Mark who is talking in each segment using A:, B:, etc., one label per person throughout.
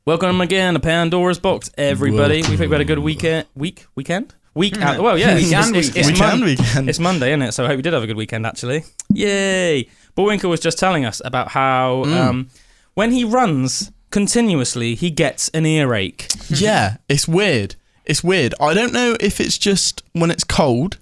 A: Welcome again to Pandoras Box, everybody. We think we had a good weekend. Weekend? Well, yeah. It's Monday, isn't it? So I hope we did have a good weekend, actually. Yay! Bullwinkle was just telling us about how when he runs continuously, he gets an earache.
B: Yeah, it's weird. I don't know if it's just when it's cold,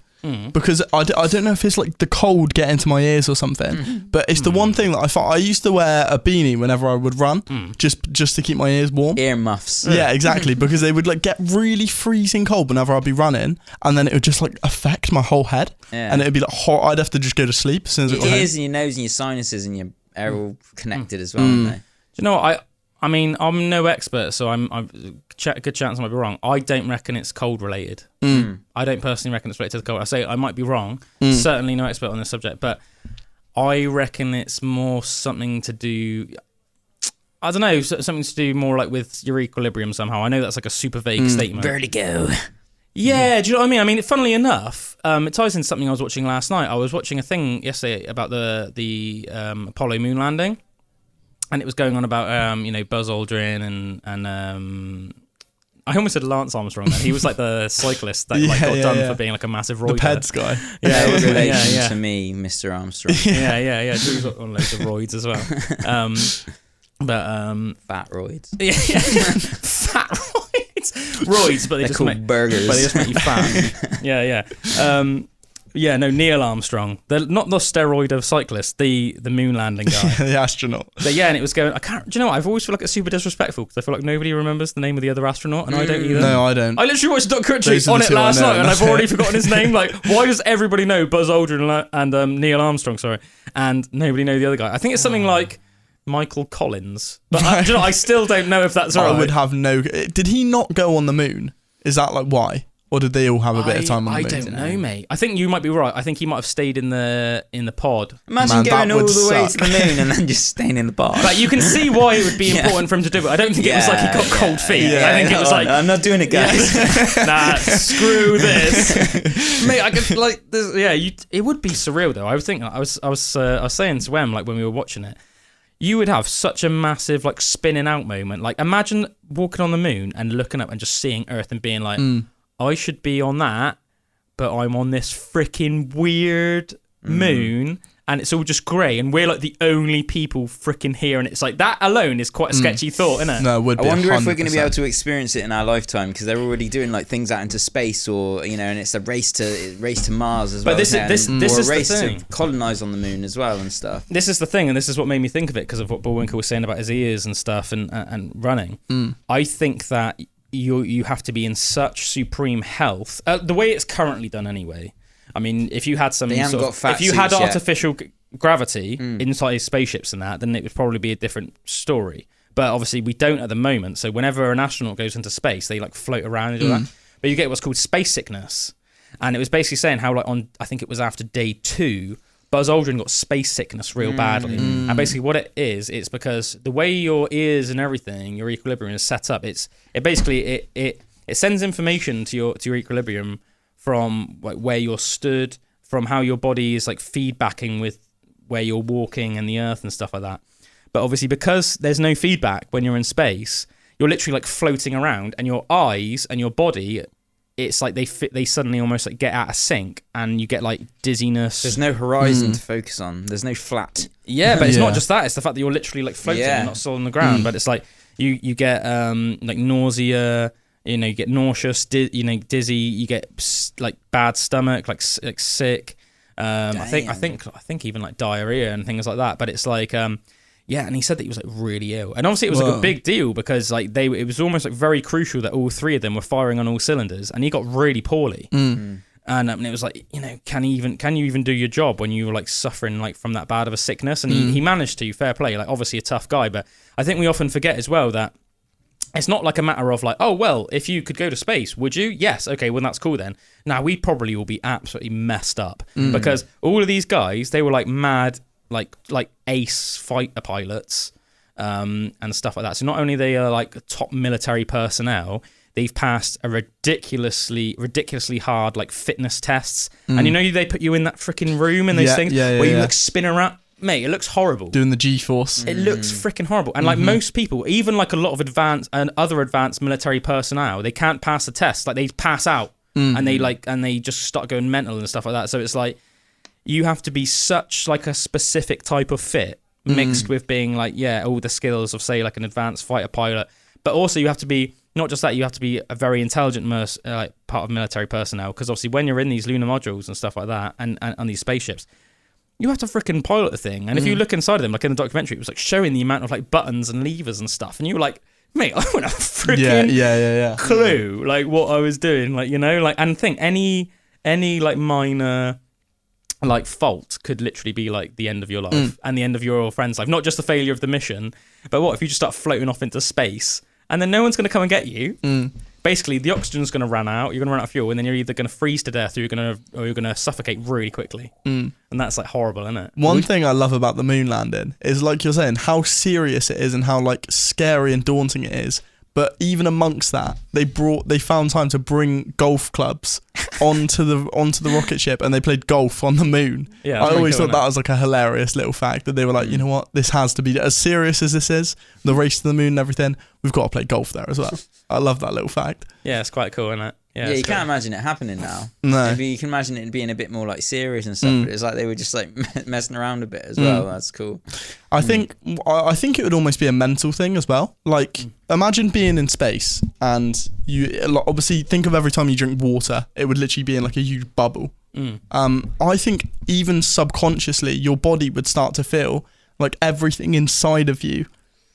B: because I don't know if it's like the cold getting to my ears or something, but it's the one thing that I thought. I used to wear a beanie whenever I would run, just to keep my ears warm.
C: Ear muffs.
B: Yeah, exactly, because they would like get really freezing cold whenever I'd be running, and then it would just like affect my whole head, and it would be like hot. I'd have to just go to sleep as soon as it got home.
C: Your ears and your nose and your sinuses and your are all connected as well, aren't they?
A: Do you know what? I mean, I'm no expert, so I'm good chance I might be wrong. I don't reckon it's cold related. I don't personally reckon it's related to the cold. I say I might be wrong. Certainly no expert on this subject, but I reckon it's more something to do. I don't know, something to do more like with your equilibrium somehow. I know that's like a super vague statement.
C: Vertigo.
A: Yeah, do you know what I mean? I mean, funnily enough, it ties into something I was watching last night. I was watching a thing yesterday about the Apollo moon landing. And it was going on about, Buzz Aldrin and I almost said Lance Armstrong then. He was like the cyclist that got done for being like a massive roider.
B: The Peds guy.
C: Yeah, it was relation to me, Mr. Armstrong.
A: Yeah. Drew's got on loads of roids as well.
C: Fat roids.
A: Yeah. Fat roids. Roids, but they just make
C: burgers.
A: But they just make you fat. Yeah. Neil Armstrong, not the steroid of cyclist, the moon landing guy,
B: the astronaut.
A: But yeah, and it was going. Do you know what? I've always feel like it's super disrespectful because I feel like nobody remembers the name of the other astronaut, and I don't either.
B: No, I don't.
A: I literally watched a documentary on it last night, and I've already forgotten his name. Like, why does everybody know Buzz Aldrin and Neil Armstrong? Sorry, and nobody know the other guy? I think it's something like Michael Collins, but I still don't know if that's right.
B: I would have no. Did he not go on the moon? Is that like why? Or did they all have a bit of time on the moon?
A: I don't know, mate. I think you might be right. I think he might have stayed in the pod.
C: Imagine going all the way to the moon and then just staying in the pod.
A: But you can see why it would be important for him to do it. I don't think it was like he got cold feet. I think it was like,
C: I'm not doing it, guys.
A: Nah, screw this, mate. I could like this. Yeah, it would be surreal though. I was thinking. I was saying to Em like when we were watching it. You would have such a massive like spinning out moment. Like imagine walking on the moon and looking up and just seeing Earth and being like. I should be on that, but I'm on this freaking weird moon, and it's all just grey, and we're like the only people freaking here, and it's like that alone is quite a sketchy thought, isn't it?
B: No, it would be.
C: I wonder if we're going to be able to experience it in our lifetime because they're already doing like things out into space, or and it's a race to Mars as well. But this is the race to colonize on the moon as well and stuff.
A: This is the thing, and this is what made me think of it because of what Bullwinkle was saying about his ears and stuff and running. I think that. You have to be in such supreme health. The way it's currently done, anyway. I mean, if you had artificial gravity inside spaceships and that, then it would probably be a different story. But obviously, we don't at the moment. So whenever an astronaut goes into space, they like float around and do that. But you get what's called space sickness, and it was basically saying how I think it was after day 2. Buzz Aldrin got space sickness real badly. And basically what it is, it's because the way your ears and everything, your equilibrium is set up, it sends information to your equilibrium from like where you're stood, from how your body is like feedbacking with where you're walking and the earth and stuff like that. But obviously because there's no feedback when you're in space, you're literally like floating around, and your eyes and your body, it's like they suddenly almost like get out of sync, and you get like dizziness.
C: There's no horizon to focus on. There's no flat.
A: Yeah, but it's not just that. It's the fact that you're literally like floating, and not still on the ground. But it's like you get like nausea. You get nauseous. Dizzy. You get like bad stomach, like sick. I think even like diarrhea and things like that. But it's like yeah, and he said that he was like really ill, and obviously it was like a big deal because like it was almost like very crucial that all 3 of them were firing on all cylinders, and he got really poorly. And it was like, can you even do your job when you were like suffering like from that bad of a sickness? And he managed to, fair play, like obviously a tough guy, but I think we often forget as well that it's not like a matter of like, oh well, if you could go to space, would you? Yes, okay, well that's cool then. Now we probably will be absolutely messed up because all of these guys, they were like mad. Like ace fighter pilots and stuff like that. So not only they are like top military personnel, they've passed a ridiculously hard like fitness tests. And they put you in that freaking room and those things where you like spin around. mate, it looks horrible.
B: Doing the G-force.
A: It looks freaking horrible. And like most people, even like a lot of other advanced military personnel, they can't pass the test. Like they pass out and they just start going mental and stuff like that. So it's like you have to be such like a specific type of fit mixed with being like, all the skills of say like an advanced fighter pilot. But also you have to be, not just that, you have to be a very intelligent part of military personnel, because obviously when you're in these lunar modules and stuff like that and on these spaceships, you have to freaking pilot the thing. And if you look inside of them, like in the documentary, it was like showing the amount of like buttons and levers and stuff. And you were like, mate, I wouldn't have a freaking clue like what I was doing. Like, you know, like, and think any like minor like fault could literally be like the end of your life and the end of your friend's life. Not just the failure of the mission, but what if you just start floating off into space and then no one's going to come and get you? Basically, the oxygen's going to run out. You're going to run out of fuel, and then you're either going to freeze to death or you're going to suffocate really quickly. And that's like horrible, isn't it?
B: One thing I love about the moon landing is, like you're saying, how serious it is and how like scary and daunting it is. But even amongst that, they found time to bring golf clubs onto the rocket ship, and they played golf on the moon. Yeah, I always thought that was like a hilarious little fact, that they were like, you know what, this has to be, as serious as this is, the race to the moon and everything, we've got to play golf there as well. I love that little fact.
A: Yeah, it's quite cool, isn't it?
C: Yeah, you can't imagine it happening now.
B: No.
C: Maybe you can imagine it being a bit more like serious and stuff, but it's like they were just like messing around a bit as well. That's cool.
B: I think it would almost be a mental thing as well. Like, imagine being in space and you obviously think of every time you drink water, it would literally be in like a huge bubble. I think even subconsciously your body would start to feel like everything inside of you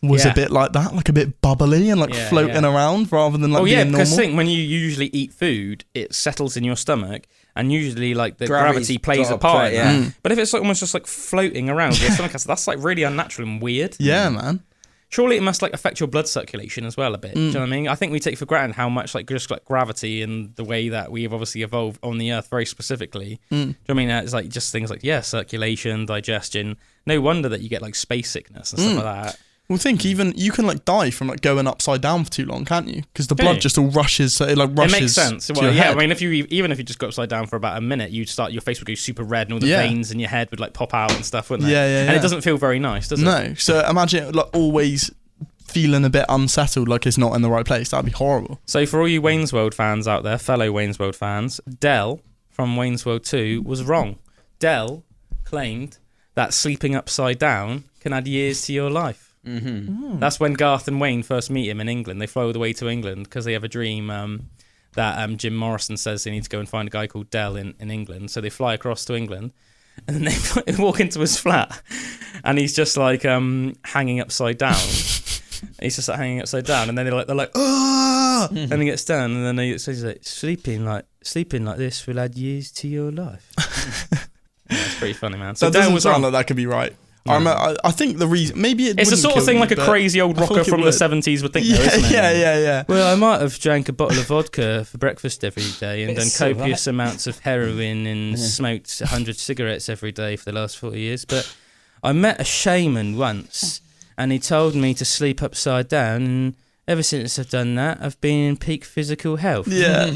B: was a bit like that, like a bit bubbly and like floating around rather than like being normal.
A: Because think when you usually eat food, it settles in your stomach, and usually like the gravity plays a part. But if it's like almost just like floating around your stomach, that's like really unnatural and weird.
B: Yeah, man.
A: Surely it must like affect your blood circulation as well a bit. Do you know what I mean? I think we take for granted how much like just like gravity and the way that we have obviously evolved on the Earth very specifically. Do you know what I mean? It's like just things like circulation, digestion. No wonder that you get like space sickness and stuff like that.
B: Well, think even you can like die from like going upside down for too long, can't you? Because the blood just all rushes. So it like rushes.
A: It makes sense. Well, yeah. Head. I mean, even if you just go upside down for about a minute, your face would go super red, and all the veins in your head would like pop out and stuff, wouldn't they?
B: Yeah.
A: And it doesn't feel very nice, does it?
B: No. So imagine it like always feeling a bit unsettled, like it's not in the right place. That'd be horrible.
A: So for all you Wayne's World fans out there, fellow Wayne's World fans, Del from Wayne's World 2 was wrong. Del claimed that sleeping upside down can add years to your life. That's when Garth and Wayne first meet him in England. They fly all the way to England because they have a dream that Jim Morrison says they need to go and find a guy called Del in England. So they fly across to England, and then they walk into his flat, and he's just like hanging upside down. He's just like hanging upside down, and then they're like, oh! And he gets down, and then he's like, sleeping like this will add years to your life. It's pretty funny, man. So
B: that doesn't sound like that could be right. I think the reason, maybe
A: it's the sort of thing like a crazy old rocker from the 70s would think, though, isn't it?
B: Yeah.
A: Well, I might have drank a bottle of vodka for breakfast every day and done copious amounts of heroin and smoked 100 cigarettes every day for the last 40 years. But I met a shaman once, and he told me to sleep upside down, and ever since I've done that, I've been in peak physical health.
B: Yeah.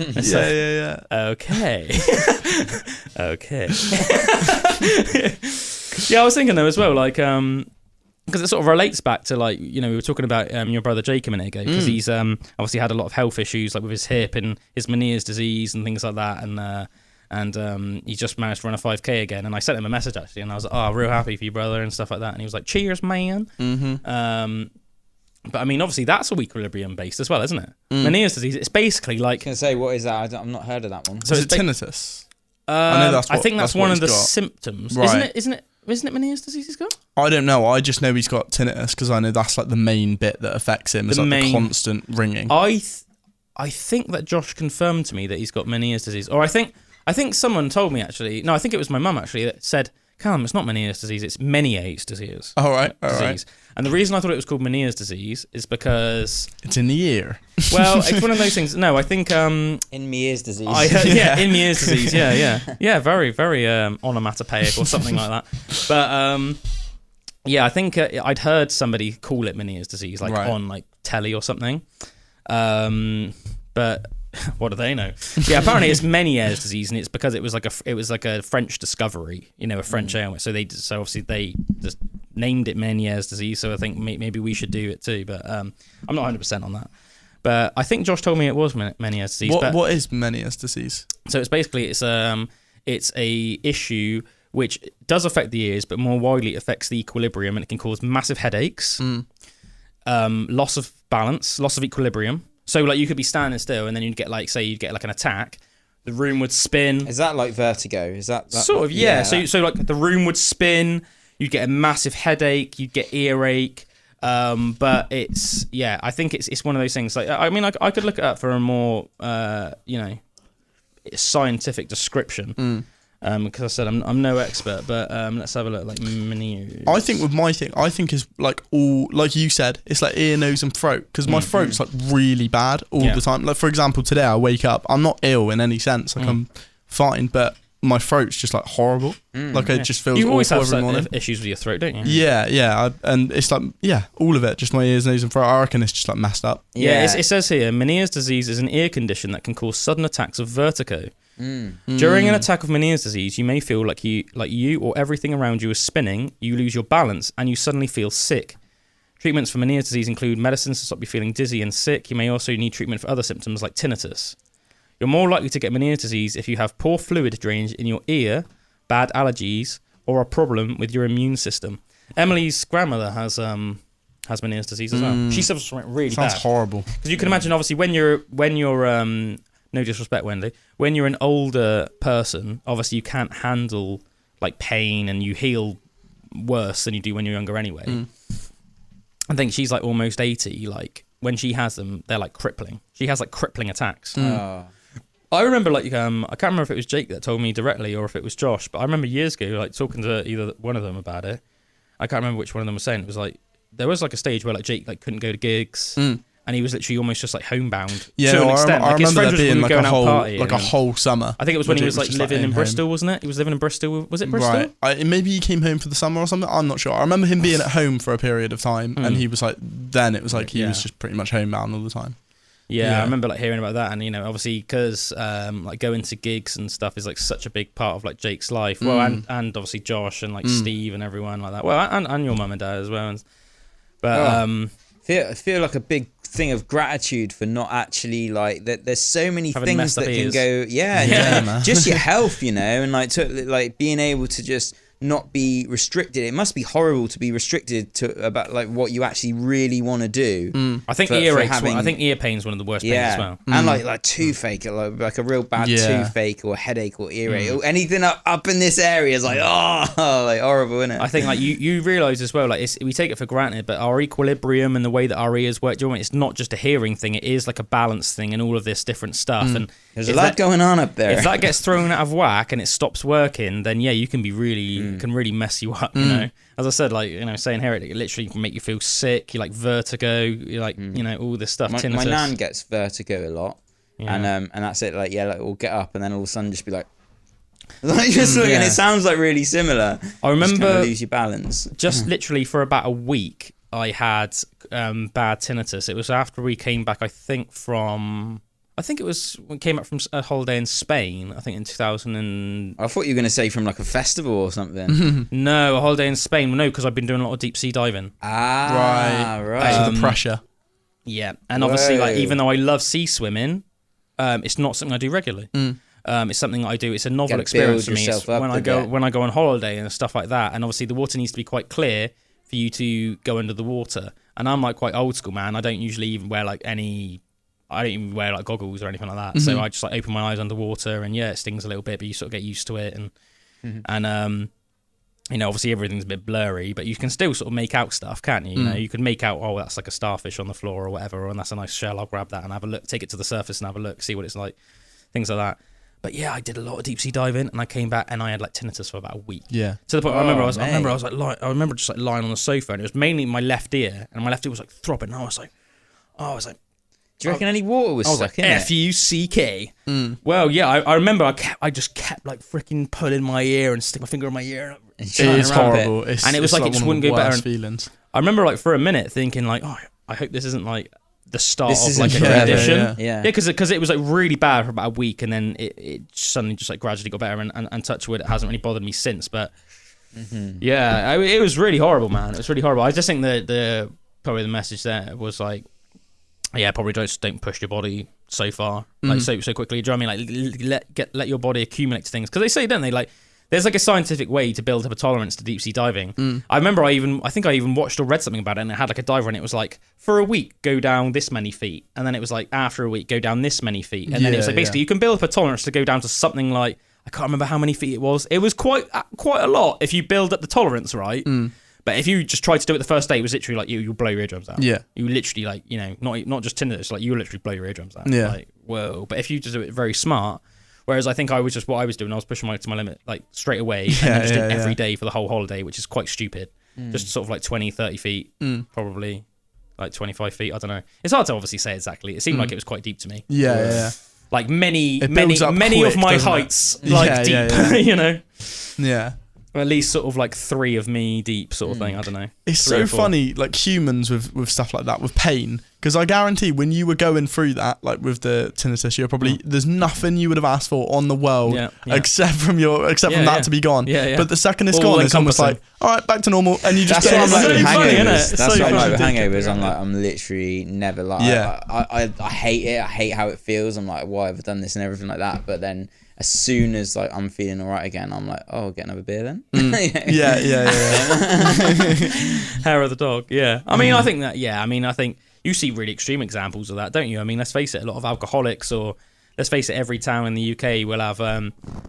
A: Okay. Okay. Yeah, I was thinking though as well, like, because it sort of relates back to like, you know, we were talking about your brother Jake a minute ago, because he's obviously had a lot of health issues, like with his hip and his Meniere's disease and things like that, and he just managed to run a 5K again, and I sent him a message actually, and I was like, oh, real happy for you, brother, and stuff like that, and he was like, cheers, man. But I mean, obviously that's all equilibrium based as well, isn't it? Meniere's disease, it's basically like.
C: Can I say, what is that? I've not heard of that one.
B: So it's tinnitus.
A: I think that's one of the symptoms, right. Isn't it Meniere's disease he's got?
B: I don't know. I just know he's got tinnitus because I know that's like the main bit that affects him. Is like the constant ringing.
A: I think that Josh confirmed to me that he's got Meniere's disease, or I think someone told me actually. No, I think it was my mum actually that said, Calum, it's not Meniere's disease, it's Meniere's disease.
B: All right.
A: And the reason I thought it was called Meniere's disease is because
B: it's in the ear.
A: Well, it's one of those things. No, I think
C: in Meniere's disease.
A: In Meniere's disease. Yeah. Very, very onomatopoeic or something like that. But I think I'd heard somebody call it Meniere's disease, like on like telly or something. But what do they know? Yeah, apparently it's Meniere's disease, and it's because it was like a French discovery, a French ailment. So obviously they just named it Meniere's disease. So I think maybe we should do it too. But I'm not 100% on that. But I think Josh told me it was Meniere's disease.
B: What is Meniere's disease?
A: So it's basically it's a issue which does affect the ears, but more widely affects the equilibrium, and it can cause massive headaches, loss of balance, loss of equilibrium. So like you could be standing still, and then you'd get like an attack. The room would spin.
C: Is that like vertigo? Is that
A: sort of? Yeah. So like the room would spin. You'd get a massive headache. You'd get earache. But it's I think it's one of those things. Like I mean, I could look it up for a more scientific description. Because I said I'm no expert, but let's have a look. Like Meniere's.
B: I think with my thing, is like all, like you said, it's like ear, nose, and throat. Because my throat's like really bad all the time. Like for example, today I wake up, I'm not ill in any sense. Like I'm fine, but my throat's just like horrible. Like it just feels. You always have every morning.
A: Issues with your throat, don't you?
B: Yeah. And it's like all of it, just my ears, nose, and throat. I reckon it's just like messed up.
A: Yeah, it says here, Meniere's disease is an ear condition that can cause sudden attacks of vertigo. During an attack of Meniere's disease, you may feel like you or everything around you is spinning, you lose your balance, and you suddenly feel sick. Treatments for Meniere's disease include medicines to stop you feeling dizzy and sick. You may also need treatment for other symptoms like tinnitus. You're more likely to get Meniere's disease if you have poor fluid drainage in your ear, bad allergies, or a problem with your immune system. Emily's grandmother has Meniere's disease as well. She suffers from it really bad.
B: Sounds horrible.
A: Because you can imagine, obviously, when you're no disrespect, Wendy, when you're an older person, obviously you can't handle like pain, and you heal worse than you do when you're younger anyway. I think she's like almost 80. Like when she has them, they're like crippling. She has like crippling attacks. I remember like I can't remember if it was Jake that told me directly or if it was Josh, but I remember years ago like talking to either one of them about it. I can't remember which one of them was saying. It was like there was like a stage where like Jake like couldn't go to gigs. And he was literally almost just like homebound.
B: Yeah,
A: to an extent.
B: I remember that being like a
A: a
B: whole summer.
A: I think it was when he was like living in Bristol, wasn't it? He was living in Bristol. Was it Bristol?
B: Right. Maybe he came home for the summer or something. I'm not sure. I remember him being at home for a period of time, and he was like, then it was like he was just pretty much homebound all the time.
A: Yeah, I remember like hearing about that, and obviously because like going to gigs and stuff is like such a big part of like Jake's life. Well, and obviously Josh and like Steve and everyone like that. Well, and your mum and dad as well. But
C: I feel like a big thing of gratitude for not actually like that. There's so many things that can go. Just your health, and like being able to just not be restricted. It must be horrible to be restricted to about like what you actually really want to do.
A: I think I think ear pain's one of the worst pains as well.
C: And like toothache, like a real bad toothache or headache or earache or anything up in this area is like like horrible, isn't it?
A: I think like you realise as well, like we take it for granted, but our equilibrium and the way that our ears work, it's not just a hearing thing. It is like a balance thing and all of this different stuff. And
C: there's a lot going on up there.
A: If that gets thrown out of whack and it stops working, then you can be really can really mess you up. As I said, like saying here, it literally can make you feel sick. You like vertigo. You like all this stuff.
C: My nan gets vertigo a lot, and that's it. Like like we'll get up and then all of a sudden just be like just looking. It sounds like really similar.
A: I remember
C: just kind of lose your balance.
A: Just literally for about a week, I had bad tinnitus. It was after we came back. I think it was when we came back from a holiday in Spain, I think in 2000
C: I thought you were going to say from like a festival or something.
A: No, a holiday in Spain. No, because I've been doing a lot of deep sea diving.
B: Right. The pressure.
A: Yeah, and obviously, like even though I love sea swimming, it's not something I do regularly. It's something I do. It's a novel experience for me. It's when I go on holiday and stuff like that, and obviously the water needs to be quite clear for you to go under the water. And I'm like quite old school, man. I don't usually even wear like goggles or anything like that. So I just like open my eyes underwater, and it stings a little bit, but you sort of get used to it. And obviously everything's a bit blurry, but you can still sort of make out stuff, can't you? You can make out, that's like a starfish on the floor or whatever, and that's a nice shell. I'll grab that and have a look, take it to the surface and have a look, see what it's like, things like that. But I did a lot of deep sea diving, and I came back and I had like tinnitus for about a week. Yeah. To the point I remember just like lying on the sofa, and it was mainly my left ear, and my left ear was like throbbing. And I was like.
C: Do you reckon any water was stuck in it?
A: F-U-C-K. Well, I remember I just kept like freaking pulling my ear and stick my finger in my ear.
B: It is horrible.
A: And it was like it just wouldn't go better.
B: Feelings.
A: I remember like for a minute thinking like, I hope this isn't like the start of like a condition.
C: Yeah,
A: because it was like really bad for about a week, and then it suddenly just like gradually got better, and touch wood, it hasn't really bothered me since. But it was really horrible, man. It was really horrible. I just think that probably the message there was like, probably don't push your body so far, like so quickly. Do you know what I mean? Like let your body accumulate things, because they say, don't they, like there's like a scientific way to build up a tolerance to deep sea diving. I remember I think I even watched or read something about it, and it had like a diver, and it was like, for a week go down this many feet, and then it was like after a week go down this many feet, and then it was like basically you can build up a tolerance to go down to something like, I can't remember how many feet it was. It was quite a lot if you build up the tolerance, right? But if you just tried to do it the first day, it was literally like you'll blow your eardrums out. Yeah. You literally like, you know, not just tinnitus, like you literally blow your eardrums out. Yeah. Like, whoa. But if you just do it very smart, whereas I think what I was doing, I was pushing to my limit like straight away, and then just did every day for the whole holiday, which is quite stupid. Just sort of like 20, 30 feet, probably like 25 feet. I don't know. It's hard to obviously say exactly. It seemed like it was quite deep to me.
B: Yeah.
A: Like many of my heights, like deep, you know?
B: Yeah.
A: Or at least sort of like 3 of me deep sort of thing. I don't know.
B: It's so funny, like humans with stuff like that, with pain. Because I guarantee when you were going through that, like with the tinnitus, you're probably, there's nothing you would have asked for on the world except from that to be gone. But the second it's gone, it's almost like, all right, back to normal. And you just
C: get
B: it.
C: That's what I'm like with hangovers. I'm literally never like, I hate it. I hate how it feels. I'm like, why have I done this and everything like that? But then as soon as like I'm feeling all right again, I'm like, oh, I'll get another beer then.
B: Yeah.
A: Hair of the dog. Yeah. I mean, I think that. Yeah. I mean, I think you see really extreme examples of that, don't you? I mean, let's face it. A lot of alcoholics, or let's face it, every town in the UK will have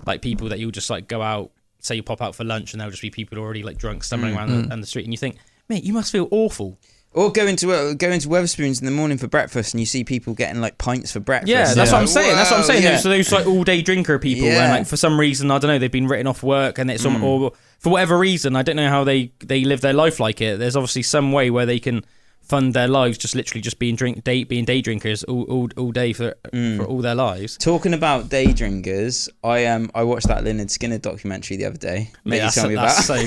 A: like people that you'll just like go out. Say you pop out for lunch, and there'll just be people already like drunk stumbling around the street, and you think, mate, you must feel awful.
C: Or go into Wetherspoons in the morning for breakfast, and you see people getting like pints for breakfast.
A: Yeah, that's what I'm saying. That's what I'm saying. So those like all day drinker people, and like for some reason, I don't know, they've been written off work, and it's or for whatever reason, I don't know how they live their life like it. There's obviously some way where they can fund their lives just literally just being day drinkers all day for all their lives.
C: Talking about day drinkers, I watched that Lynyrd Skynyrd documentary the other day.
A: That's so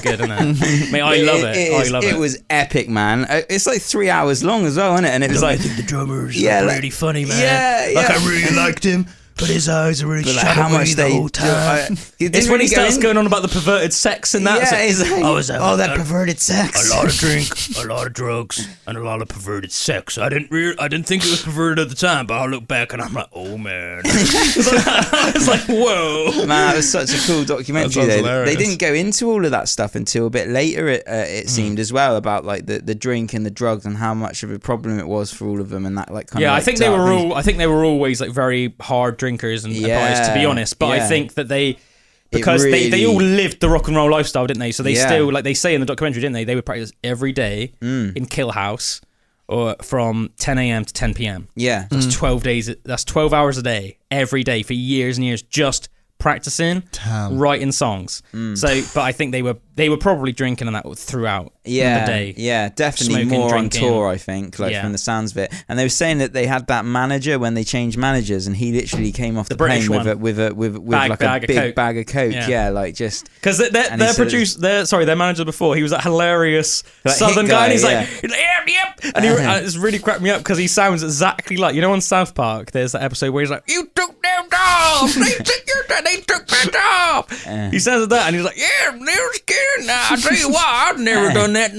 A: good, isn't it? Mate, I love it.
C: It was epic, man. It's like 3 hours long as well, isn't it? And it was like,
D: I think the drummer's really funny, man. Like I really liked him. But his eyes are really shut away the whole time.
A: It's when he starts going on about the perverted sex and that.
C: Yeah, it's like, that perverted sex.
D: A lot of drink, a lot of drugs, and a lot of perverted sex. I didn't think it was perverted at the time, but I look back and I'm like, oh man.
A: It's like, whoa.
C: Man, that was such a cool documentary. They didn't go into all of that stuff until a bit later, it seemed as well, about like the drink and the drugs and how much of a problem it was for all of them, and that like kind of.
A: I think they were always like very hard drinkers and biased, to be honest, but I think that they all lived the rock and roll lifestyle, didn't they? So they still, like they say in the documentary, didn't they, would practice every day in Kill House, or from 10 a.m. to 10 p.m. That's 12 days, that's 12 hours a day every day for years and years, just practicing writing songs. But I think they were probably drinking and that throughout the day.
C: Definitely more drinking, on tour, I think, from the sounds of it. And they were saying that they had that manager when they changed managers, and he literally came off the plane with like a big bag of coke. Like just
A: because their manager before, he was that hilarious southern guy, and he's like yep, and it's really cracked me up because he sounds exactly like, you know, on South Park there's that episode where he's like, you took them jobs, they took my job. He says that, and he's like, Lynyrd Skynyrd. Now I tell you what, I've never done that.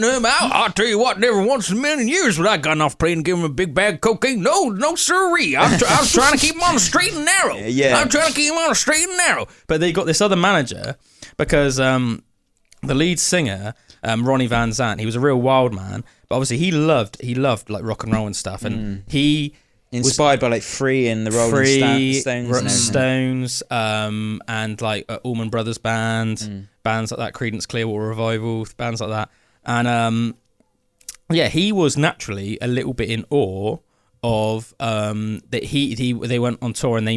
A: I'll tell you what, never once in a million years would I gotten off plane and give him a big bag of cocaine. No sirree. I was trying to keep him on the straight and narrow. I'm trying to keep him on the straight and narrow. But they got this other manager because the lead singer, Ronnie Van Zant, he was a real wild man, but obviously he loved like rock and roll and stuff, and he
C: inspired by like Free and the Rolling
A: Stones, and like Allman Brothers Band, bands like that, Creedence Clearwater Revival, bands like that, and he was naturally a little bit in awe of that they went on tour and they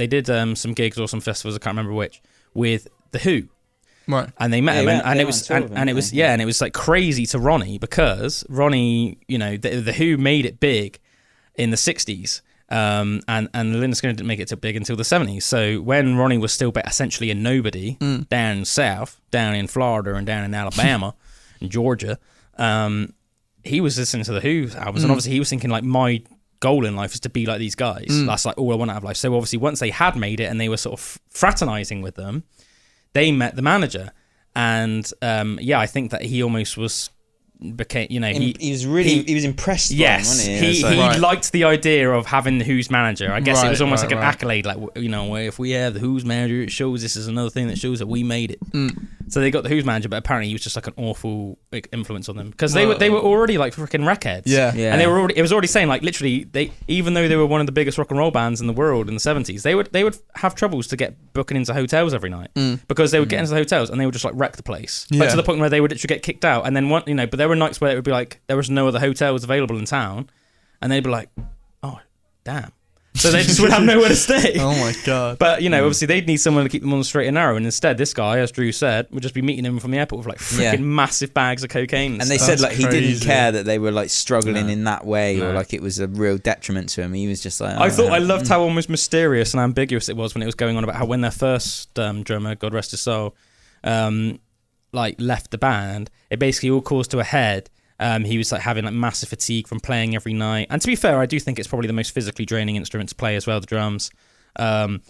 A: did some gigs or some festivals, I can't remember which, with The Who.
B: Right.
A: And they met him, and it was like crazy to Ronnie, because Ronnie, you know, the Who made it big in the 60s, and Lynyrd Skynyrd didn't make it too big until the 70s. So when Ronnie was still essentially a nobody down south, down in Florida and down in Alabama and Georgia, he was listening to the Who albums, and obviously he was thinking like, my goal in life is to be like these guys. That's like all I want out of life. So obviously once they had made it and they were sort of fraternizing with them, they met the manager, and I think that he almost became, he
C: was impressed by him, wasn't he?
A: He liked the idea of having the Who's manager. I guess it was almost like an accolade, like, if we have the Who's manager, it shows this is another thing that shows that we made it. So they got the Who's manager, but apparently he was just like an awful influence on them, because they were already like freaking wreckheads. And it was already saying like, literally, even though they were one of the biggest rock and roll bands in the world in the 70s, they would have troubles to get booking into hotels every night, because they would get into the hotels and they would just like wreck the place, like to the point where they would literally get kicked out. And then but there were nights where it would be like there was no other hotels available in town, and they'd be like, oh damn. So they just would have nowhere to stay.
B: Oh my god!
A: But obviously they'd need someone to keep them on the straight and narrow, and instead this guy, as Drew said, would just be meeting him from the airport with like freaking massive bags of cocaine.
C: And they said like he didn't care that they were like struggling in that way, or like it was a real detriment to him. He was just like,
A: I loved how almost mysterious and ambiguous it was when it was going on about how when their first drummer, God rest his soul, like left the band, it basically all caused to a head. He was like having like massive fatigue from playing every night, and to be fair, I do think it's probably the most physically draining instrument to play as well, the drums. And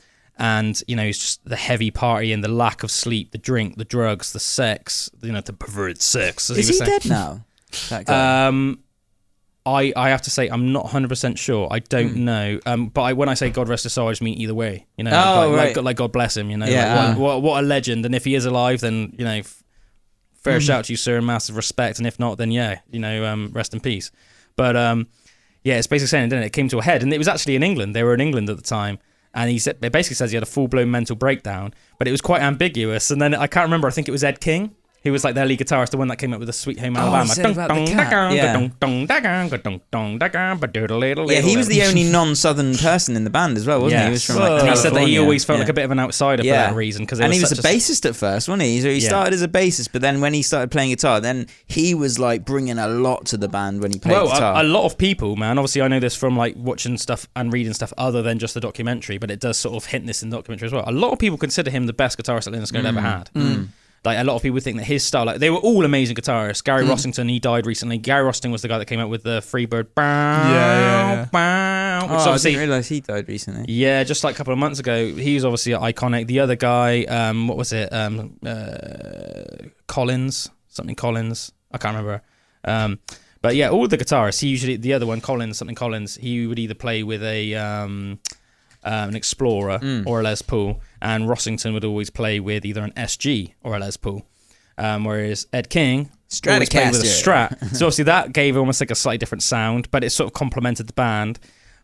A: it's just the heavy party and the lack of sleep, the drink, the drugs, the sex, the perverted sex.
C: Is he dead now? That guy?
A: I have to say I'm not 100% sure. I don't know. But when I say God rest his soul, I just mean either way. Like God bless him. What a legend. And if he is alive, then fair shout to you, sir, and massive respect. And if not, then rest in peace. But it's basically saying, didn't it? It came to a head, and it was actually in England. They were in England at the time, and it basically says he had a full blown mental breakdown. But it was quite ambiguous. And then I can't remember. I think it was Ed King. He was like their lead guitarist, the one that came up with the Sweet Home Alabama.
C: He was the only non-Southern person in the band as well, wasn't he? He was from
A: and he said that he always felt like a bit of an outsider for that reason.
C: And he was a bassist at first, wasn't he? So he started as a bassist, but then when he started playing guitar, then he was like bringing a lot to the band when he played guitar.
A: A lot of people, man, obviously I know this from like watching stuff and reading stuff other than just the documentary, but it does sort of hint this in the documentary as well. A lot of people consider him the best guitarist that Lynyrd Skynyrd ever had. Like a lot of people think that his style, like they were all amazing guitarists. Gary Rossington, he died recently. Gary Rossington was the guy that came out with the Freebird.
C: I didn't realise he died recently.
A: Yeah, just like a couple of months ago. He was obviously iconic. The other guy, what was it? Collins. I can't remember. But yeah, all the guitarists. He usually, the other one, Collins, he would either play with an Explorer or a Les Paul, and Rossington would always play with either an SG or a Les Paul, whereas Ed King always played with a Strat. So obviously that gave almost like a slightly different sound, but it sort of complemented the band.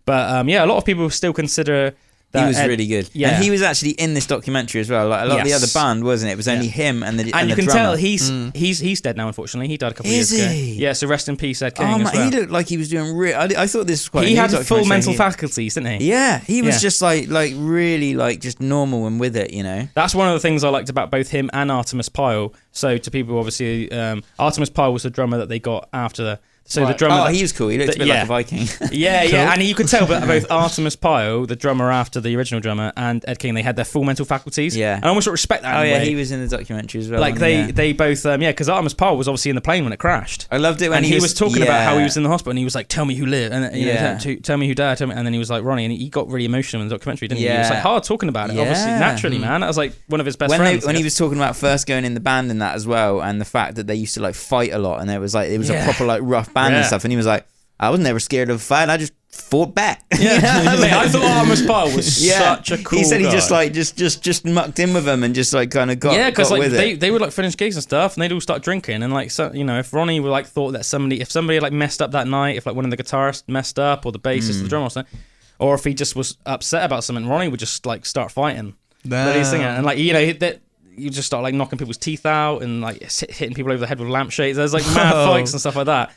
A: But a lot of people still consider that
C: he was really good. Yeah. And he was actually in this documentary as well. Like a lot of the other band, wasn't it? It was only him and the
A: and you
C: the
A: can
C: drummer.
A: Tell he's dead now, unfortunately. He died a couple of years ago. Yeah, so rest in peace, Ed King.
C: Oh,
A: as well.
C: He looked like he was doing real. I thought this was quite.
A: He had full mental faculties, didn't he?
C: Yeah, he was just like really like just normal and with it,
A: That's one of the things I liked about both him and Artemis Pyle. So to people, obviously, Artemis Pyle was the drummer that they got after. So the drummer.
C: He was cool. He looked a bit like a Viking.
A: Yeah, and you could tell that both Artemis Pyle, the drummer after the original drummer, and Ed King, they had their full mental faculties.
C: Yeah,
A: and I almost respect that.
C: He was in the documentary as well.
A: Like they both, because Artemis Pyle was obviously in the plane when it crashed.
C: I loved it when
A: he was talking about how he was in the hospital, and he was like, "Tell me who lived," and tell me who died, and then he was like Ronnie, and he got really emotional in the documentary, didn't he? He was like hard talking about it, obviously, naturally, man. That was like one of his best friends.
C: When he was talking about first going in the band and that as well, and the fact that they used to like fight a lot, and it was a proper like rough band and stuff, and he was like, I was never scared of a fight. I just fought back.
A: Yeah, mate, I thought Artemis Pyle was such a cool.
C: He said he
A: guy.
C: just mucked in with him and just like kind of got
A: because like
C: with
A: they would like finish gigs and stuff, and they'd all start drinking, and like if Ronnie would like thought that somebody like messed up that night, if like one of the guitarists messed up or the bassist or the drummer or something, or if he just was upset about something, Ronnie would just like start fighting. And like you just start like knocking people's teeth out and like hitting people over the head with lampshades. There's like mad fights and stuff like that.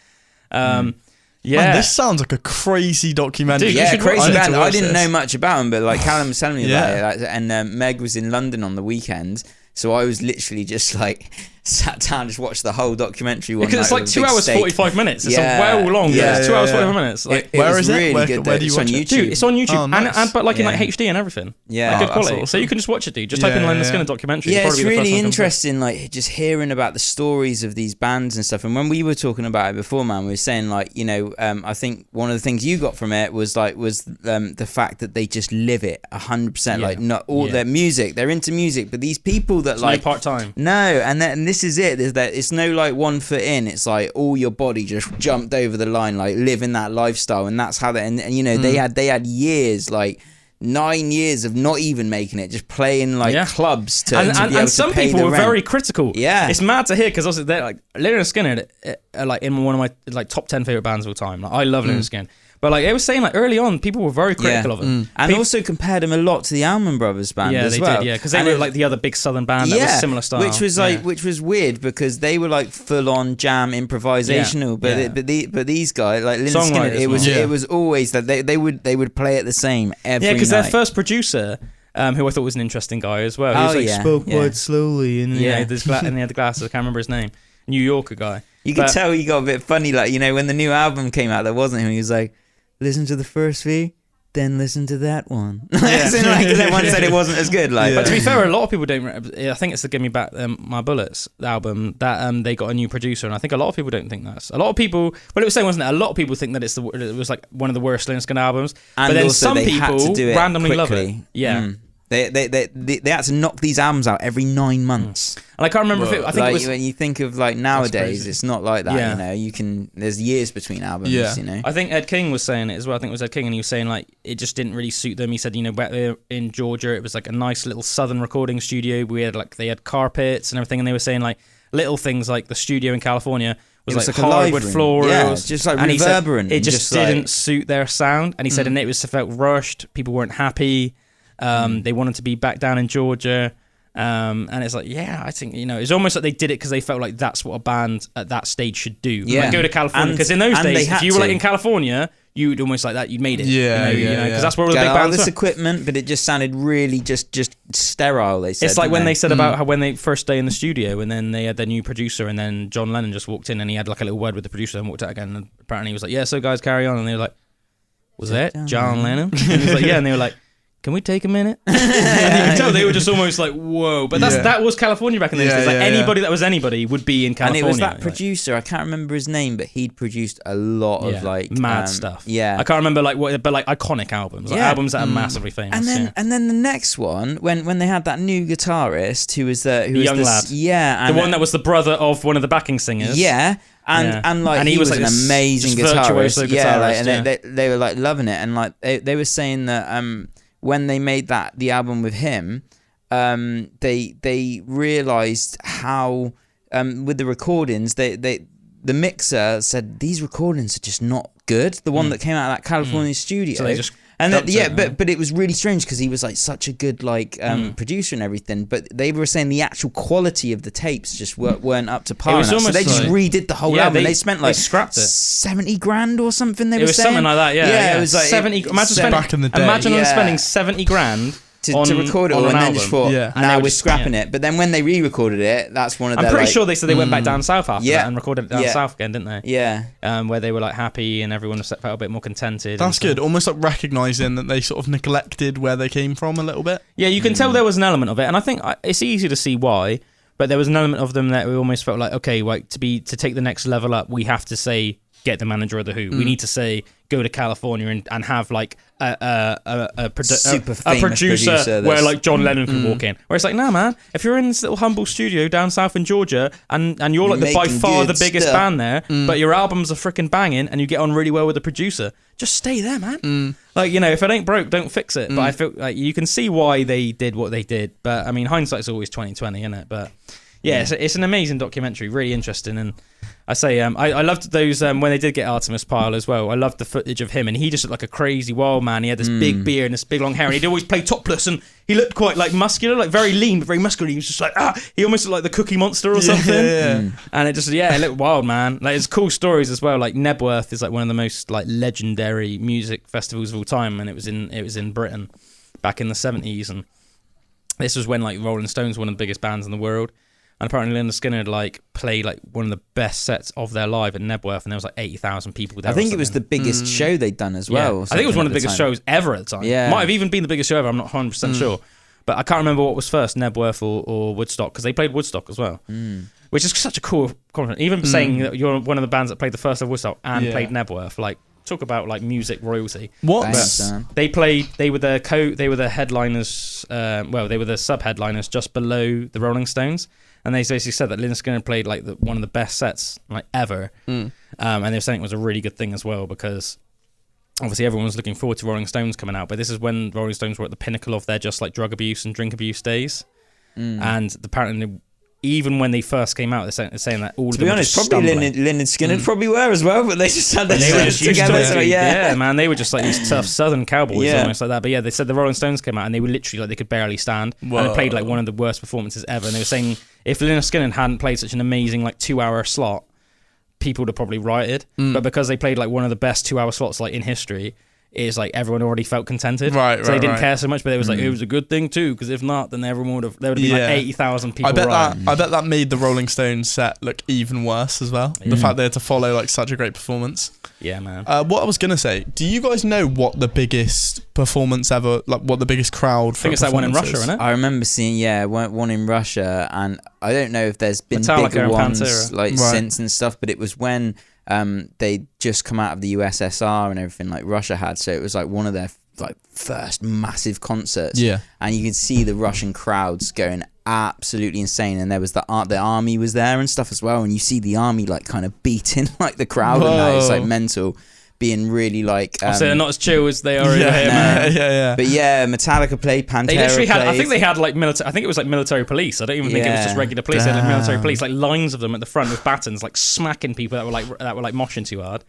B: Man, this sounds like a crazy documentary.
C: Dude, crazy band. I didn't know much about him, but like Calum was telling me about it, and Meg was in London on the weekend, so I was literally just like sat down, just watched the whole documentary.
A: Because it's like 2 hours 45 minutes. It's well long. Yeah, it's 2 hours 45 minutes. Like,
B: where is it?
C: Really good.
B: Where do you watch it?
A: Dude, it's on YouTube,
B: Oh, nice.
A: and but like in like HD and everything.
C: Yeah,
A: like good quality.
B: awesome.
A: So you can just watch it, dude. Just type in Lynyrd Skynyrd documentary.
C: Yeah, it's really
A: interesting.
C: interesting, like just hearing about the stories of these bands and stuff. And when we were talking about it before, man, we were saying like, you know, I think one of the things you got from it was the fact that they just live it 100%. Like not all their music, they're into music, but these people that like
A: part time.
C: No, and this is it. Is that it's no like 1 foot in. It's like all your body just jumped over the line, like living that lifestyle, and that's how they. And you know they had years, like 9 years of not even making it, just playing like clubs to be able
A: and some
C: to pay
A: people
C: the
A: were
C: rent.
A: very critical.
C: Yeah,
A: it's mad to hear because also they're like Lynyrd Skynyrd, like in one of my like top 10 favorite bands of all time. Like I love Lynyrd Skynyrd. But like they were saying, like early on, people were very critical of him,
C: and also compared him a lot to the Allman Brothers band as well.
A: Did, because they were like the other big southern band that was similar style,
C: which was like which was weird because they were like full on jam improvisational, but these guys like Lynyrd Skynyrd, it was always that they would play it the same every night.
A: Because their first producer, who I thought was an interesting guy as well, he was like spoke quite slowly and he had the glasses. I can't remember his name. New Yorker guy.
C: You could tell he got a bit funny, like you know when the new album came out, that wasn't him. He was like, listen to the first V, then listen to that one. Because everyone said it wasn't as good. Like,
A: but to be fair, a lot of people don't. I think it's the "Give Me Back My Bullets" album that they got a new producer, and I think a lot of people don't think that's. A lot of people. Well, it was saying, wasn't it? A lot of people think that it was like one of the worst Lynyrd Skynyrd albums,
C: and
A: but then
C: also
A: some
C: they
A: people
C: had to do it
A: randomly
C: quickly.
A: love it. Yeah.
C: They had to knock these albums out every 9 months.
A: And I can't remember I think
C: like,
A: it was
C: when you think of like nowadays, it's not like that. You know, there's years between albums. You know,
A: I think Ed King was saying it as well. I think it was Ed King, and he was saying like it just didn't really suit them. He said, you know, back there in Georgia, it was like a nice little southern recording studio. They had carpets and everything, and they were saying like little things like the studio in California was like hardwood florals.
C: Yeah, it's just like reverberant.
A: It just didn't suit their sound, and he said, and it felt rushed. People weren't happy. They wanted to be back down in Georgia, and it's like, I think, you know, it's almost like they did it because they felt like that's what a band at that stage should do. Like go to California, because in those days, if you were like in California, you'd almost like that, you'd made it. Because that's where all the big bands
C: all this
A: were.
C: equipment, but it just sounded really just sterile. They said
A: it's like when they said about how when they first day in the studio, and then they had their new producer, and then John Lennon just walked in, and he had like a little word with the producer, and walked out again, and apparently he was like, "Yeah, so guys, carry on," and they were like, "Was that John Lennon?" And he was like, "Yeah," and they were like, "Can we take a minute?" And you could tell they were just almost like, "Whoa!" But that was California back in those days. Like anybody that was anybody would be in California.
C: And it was that producer. I can't remember his name, but he'd produced a lot of like
A: mad stuff.
C: Yeah,
A: I can't remember like what, but like iconic albums, like albums that are massively famous.
C: And then the next one, when they had that new guitarist who was the
A: young lad,
C: and
A: the one that was the brother of one of the backing singers.
C: And he was like an amazing guitarist. They were like loving it, and like they were saying that when they made the album with him, they realized how with the recordings the mixer said these recordings are just not good. The one that came out of that California studio. So they just but it was really strange because he was like such a good like producer and everything, but they were saying the actual quality of the tapes just weren't up to par. So they just redid the whole album. They spent like
A: scrapped it.
C: 70 grand or something.
A: It was something like that. Yeah,
C: it was like
A: 70. Imagine them spending 70 grand.
C: To record it all, and then just thought, now we're scrapping it. But then when they re-recorded it, that's one of their...
A: I'm pretty sure they said they went back down south after that and recorded it down south again, didn't they?
C: Yeah.
A: Where they were like happy and everyone felt a bit more contented.
B: That's good. Almost like recognising that they sort of neglected where they came from a little bit.
A: Yeah, you can tell there was an element of it. And I think it's easy to see why, but there was an element of them that we almost felt like, okay, like to take the next level up, we have to say, get the manager of the Who. We need to say, go to California and have like a producer where like John Lennon can walk in. Where it's like, nah, man, if you're in this little humble studio down south in Georgia and you're like by far the biggest band there, but your albums are freaking banging and you get on really well with the producer, just stay there, man. Like, you know, if it ain't broke, don't fix it. But I feel like you can see why they did what they did. But I mean, hindsight's always 20/20, isn't it? But yeah, it's an amazing documentary, really interesting. And I say, I loved those when they did get Artemis Pyle as well. I loved the footage of him, and he just looked like a crazy wild man. He had this big beard and this big long hair, and he'd always play topless, and he looked quite like muscular, like very lean but very muscular. He was just like he almost looked like the Cookie Monster or something. And it just it looked wild, man. Like, it's cool stories as well. Like Nebworth is like one of the most like legendary music festivals of all time, and it was in Britain back in the 70s, and this was when like Rolling Stones were one of the biggest bands in the world. And apparently Lynyrd Skynyrd like played like one of the best sets of their life at Nebworth, and there was like 80,000 people there.
C: I think it was the biggest show they'd done as well.
A: I think it was one of the biggest shows ever at the time. Might have even been the biggest show ever. I'm not 100% sure, but I can't remember what was first, Nebworth or Woodstock, because they played Woodstock as well, which is such a cool compliment. Even saying that you're one of the bands that played the first of Woodstock and played Nebworth, like. Talk about like music royalty. They were the headliners. They were the sub-headliners just below the Rolling Stones, and they basically said that Lynyrd Skynyrd played like one of the best sets like ever. And they were saying it was a really good thing as well, because obviously everyone was looking forward to Rolling Stones coming out, but this is when Rolling Stones were at the pinnacle of their just like drug abuse and drink abuse days, and apparently. Even when they first came out, they're saying that all of them. To be honest,
C: probably Lynyrd Skynyrd probably were as well, but they just had their sets together. So
A: yeah, man, they were just like these tough Southern cowboys, almost like that. But yeah, they said the Rolling Stones came out and they were literally like they could barely stand, and they played like one of the worst performances ever. And they were saying if Lynyrd Skynyrd hadn't played such an amazing like 2-hour slot, people would have probably rioted. But because they played like one of the best 2-hour slots like in history. Is like everyone already felt contented, so they didn't care so much. But it was like it was a good thing too, because if not, then everyone would have been like 80,000 people.
B: I bet that made the Rolling Stones set look even worse as well. The fact they had to follow like such a great performance.
A: Yeah, man.
B: What I was gonna say, do you guys know what the biggest performance ever, like what the biggest crowd?
A: I think it's that one in Russia, isn't it?
C: I remember seeing one in Russia, and I don't know if there's been bigger ones like since and stuff, but it was when. They just come out of the USSR and everything like Russia had, so it was like one of their like first massive concerts. And you could see the Russian crowds going absolutely insane, and there was the army was there and stuff as well, and you see the army like kind of beating like the crowd, and that it's like mental. Being really like
A: so they're not as chill as they are over here, man.
C: But yeah, Metallica played, Pandora
A: they literally had I think they had like military. I think it was like military police. I don't even think it was just regular police. They had like military police, like lines of them at the front with batons, like smacking people that were like moshing too hard.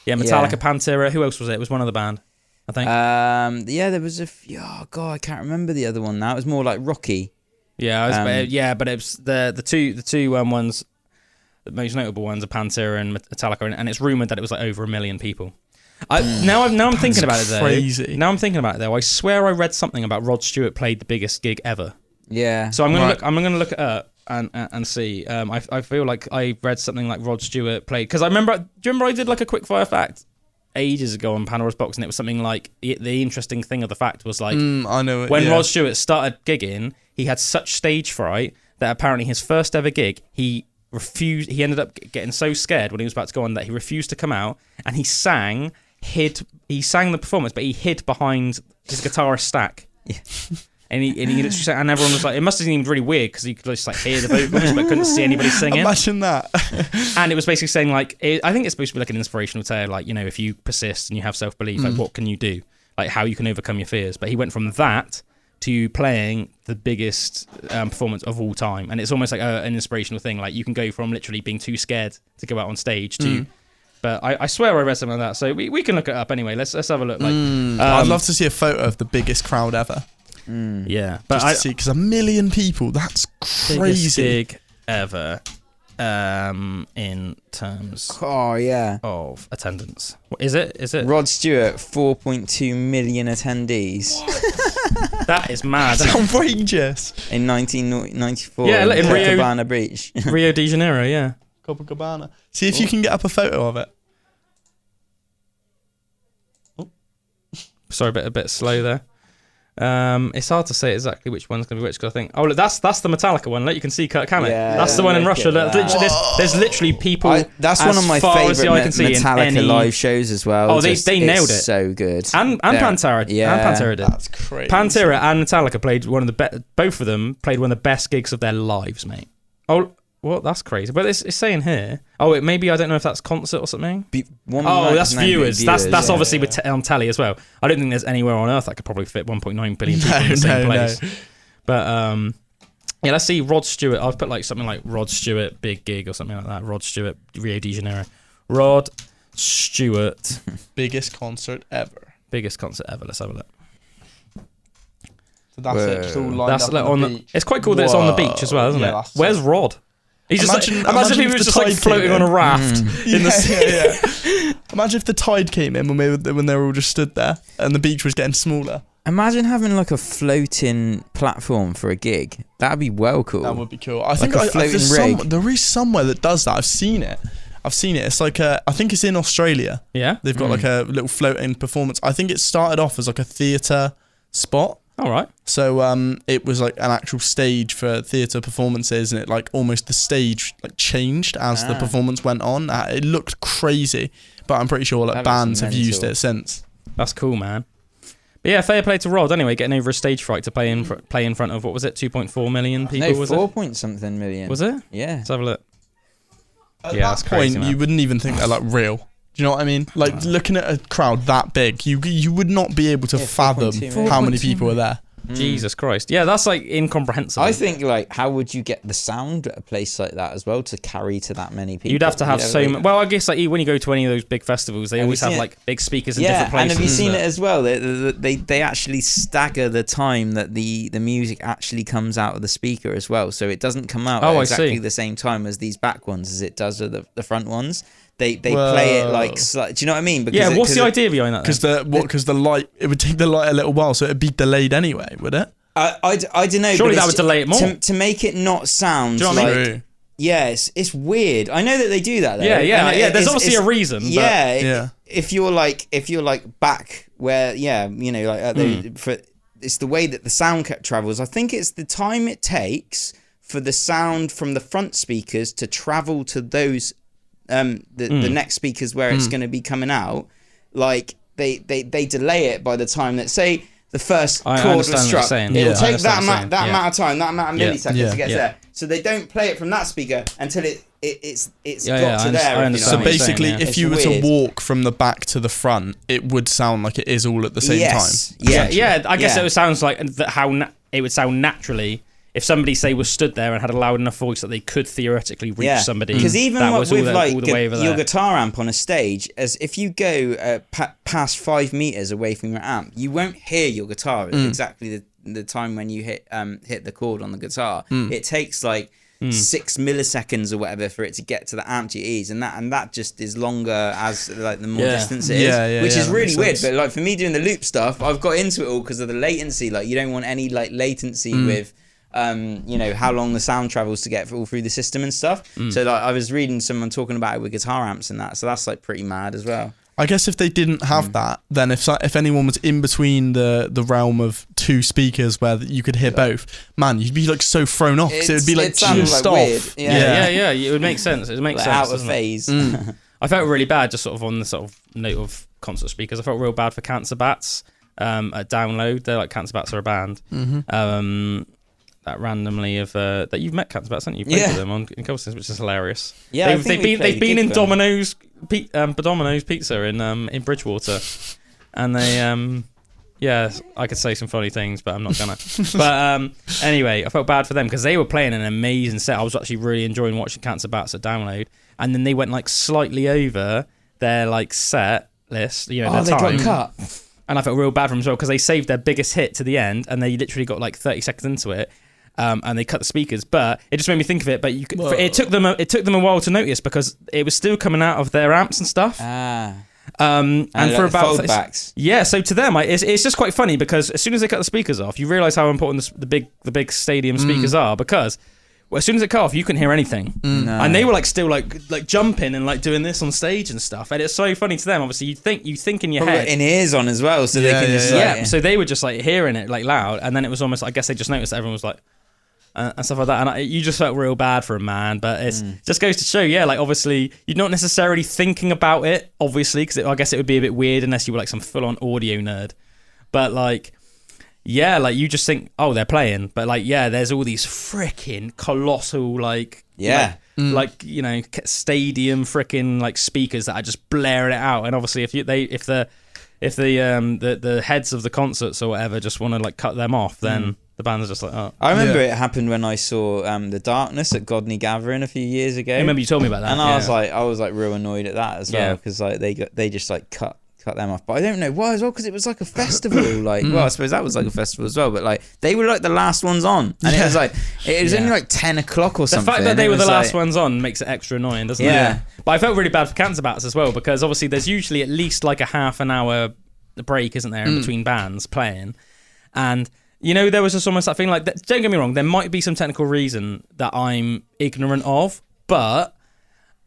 A: Metallica, Pantera. Who else was it? It was one other band, I think.
C: There was a few. Oh god, I can't remember the other one now. It was more like Rocky.
A: But it was the two ones. The most notable ones are Pantera and Metallica, and it's rumored that it was like over 1 million people. Now I'm thinking about it though.
B: Crazy.
A: Now I'm thinking about it though. I swear I read something about Rod Stewart played the biggest gig ever.
C: Yeah.
A: So I'm gonna look it up and see. I feel like I read something like Rod Stewart played, because do you remember I did like a quick fire fact ages ago on Pandora's Box, and it was something like the interesting thing of the fact was like
B: I know it,
A: when Rod Stewart started gigging, he had such stage fright that apparently his first ever gig he ended up getting so scared when he was about to go on that he refused to come out, and he sang the performance, but he hid behind his guitarist stack. And he literally sang, and everyone was like, it must have seemed really weird because he could just like hear the vocals but couldn't see anybody singing.
B: Imagine that.
A: And it was basically saying like, I think it's supposed to be like an inspirational tale, like, you know, if you persist and you have self-belief, like what can you do, like how you can overcome your fears. But he went from that to playing the biggest performance of all time, and it's almost like an inspirational thing. Like you can go from literally being too scared to go out on stage to. But I swear I read something like that, so we can look it up anyway. Let's have a look. Like,
B: I'd love to see a photo of the biggest crowd ever.
A: Yeah, but
B: just to see, because 1 million people, that's crazy.
A: Biggest gig ever in terms of attendance. What is it?
C: Rod Stewart, 4.2 million attendees.
A: That is mad.
B: That's outrageous.
C: In 1994.
A: Yeah, in
C: Copacabana Beach.
A: Rio de Janeiro, yeah.
B: Copacabana. See if you can get up a photo of it.
A: Sorry, a bit slow there. It's hard to say exactly which one's going to be which, because I think... Oh, look, that's the Metallica one. Look, you can see Kurt Cameron. Yeah, that's the one in Russia. There's literally people...
C: That's one of my favourite Metallica live shows as well.
A: Oh, they nailed it.
C: So good.
A: And Pantera.
C: Yeah.
A: And Pantera did.
B: That's crazy.
A: Pantera and Metallica played both of them played one of the best gigs of their lives, mate. Oh... Well, that's crazy. But it's saying here. Oh, maybe I don't know if that's concert or something. That's viewers. That's obviously on telly as well. I don't think there's anywhere on earth that could probably fit 1.9 billion people in the same place. No. But yeah, let's see. Rod Stewart. I've put like something like Rod Stewart big gig or something like that. Rod Stewart Rio de Janeiro. Rod Stewart
B: biggest concert ever.
A: Biggest concert ever. Let's have a look.
B: So that's it. Just all lined up
A: on the beach. It's quite cool that it's on the beach as well, isn't it? Where's Rod? He's imagine if he was just like floating on a raft in the sea.
B: Imagine if the tide came in when they were all just stood there and the beach was getting smaller.
C: Imagine having like a floating platform for a gig. That'd be well cool.
B: That would be cool. I think there is somewhere that does that. I've seen it. It's like I think it's in Australia.
A: Yeah.
B: They've got like a little floating performance. I think it started off as like a theatre spot.
A: All right.
B: So it was like an actual stage for theatre performances, and it like almost the stage like changed as the performance went on. It looked crazy, but I'm pretty sure like bands have used it since.
A: That's cool, man. But yeah, fair play to Rod anyway, getting over a stage fright to play in front of, what was it, 2.4 million people, was it?
C: 4 point something million.
A: Was it?
C: Yeah.
A: Let's have a look.
B: At that point, you wouldn't even think they're like real. Do you know what I mean? Like looking at a crowd that big, you would not be able to fathom how many people are there.
A: Jesus Christ. Yeah, that's like incomprehensible.
C: I think like how would you get the sound at a place like that as well to carry to that many people?
A: You'd have to have well, I guess like when you go to any of those big festivals, they always have like big speakers in different places.
C: And have you seen it as well? They actually stagger the time that the music actually comes out of the speaker as well, so it doesn't come out at exactly the same time as these back ones as it does with the front ones. They play it like, do you know what I mean?
A: Because what's the idea behind that?
B: Because the light, it would take the light a little while, so it'd be delayed anyway, would it?
C: I don't know.
A: Surely that would delay it more
C: to make it not sound like. I mean? Yeah, it's weird. I know that they do that though.
A: Yeah. There's obviously a reason.
C: Yeah. If you're like back where it's the way that the sound travels. I think it's the time it takes for the sound from the front speakers to travel to those. The next speakers where it's going to be coming out, like they delay it by the time that, say, the first chord was struck. It'll take that amount of time, that amount of milliseconds to get there. So they don't play it from that speaker until it's got to there.
B: So basically, if you were to walk from the back to the front, it would sound like it is all at the same time.
A: Yeah. I guess it sounds like it would sound naturally. If somebody, say, was stood there and had a loud enough voice that they could theoretically reach somebody,
C: because even
A: that was
C: with
A: all the way over
C: your
A: there.
C: guitar amp on a stage, as if you go past 5 meters away from your amp, you won't hear your guitar at exactly the time when you hit the chord on the guitar. It takes like 6 milliseconds or whatever for it to get to the amp to your ears, and that just is longer as like the more distance it is, which is really weird. But like for me doing the loop stuff, I've got into it all because of the latency. Like you don't want any like latency with. How long the sound travels to get all through the system and stuff. So like I was reading someone talking about it with guitar amps and that, so that's like pretty mad as well.
B: I guess if they didn't have that, then if anyone was in between the realm of 2 speakers where you could hear both, man, you'd be like so thrown off because it would be like just off.
C: Weird.
A: Yeah, it would make sense. It would make sense.
C: Out of phase.
A: I felt really bad, just sort of on the sort of note of concert speakers. I felt real bad for Cancer Bats at Download. They're like, Cancer Bats are a band. That randomly that you've met Cancer Bats, haven't you? You've played with them in Colston, which is hilarious.
C: Yeah,
A: they've been in Domino's Pizza in Bridgewater, and they I could say some funny things, but I'm not gonna. But anyway, I felt bad for them because they were playing an amazing set. I was actually really enjoying watching Cancer Bats at Download, and then they went like slightly over their like set list. Their time.
C: Got cut.
A: And I felt real bad for them as well because they saved their biggest hit to the end, and they literally got like 30 seconds into it. And they cut the speakers, but it just made me think of it. But it took them a while to notice because it was still coming out of their amps and stuff. And for about so to them, it's just quite funny because as soon as they cut the speakers off, you realise how important the big stadium speakers are because. Well, as soon as it cut off, you couldn't hear anything, and they were like still like jumping and like doing this on stage and stuff. And it's so funny to them. Obviously, you think in your head,
C: in ears on as well, so they can just
A: So they were just like hearing it like loud, and then it was almost. I guess they just noticed that everyone was like and stuff like that. And you just felt real bad for a man, but it just goes to show, like obviously you're not necessarily thinking about it, obviously, because I guess it would be a bit weird unless you were like some full on audio nerd, but like. Yeah, like you just think, oh, they're playing, but like, there's all these freaking colossal, stadium freaking like speakers that are just blaring it out, and obviously if the heads of the concerts or whatever just want to like cut them off, then the band's just like, oh.
C: I remember it happened when I saw The Darkness at Godney Gathering a few years ago.
A: I remember you told me about that,
C: and I was like real annoyed at that as well because like they just like cut them off, but I don't know why as well because it was like a festival. Like, well, I suppose that was like a festival as well, but like they were like the last ones on, and it was like only like 10 o'clock or something.
A: The fact that they were the last ones on makes it extra annoying, doesn't it? Yeah. But I felt really bad for Cancer Bats as well because obviously there's usually at least like a half an hour break, isn't there, in between bands playing. And there was just almost that thing like that. Don't get me wrong, there might be some technical reason that I'm ignorant of, but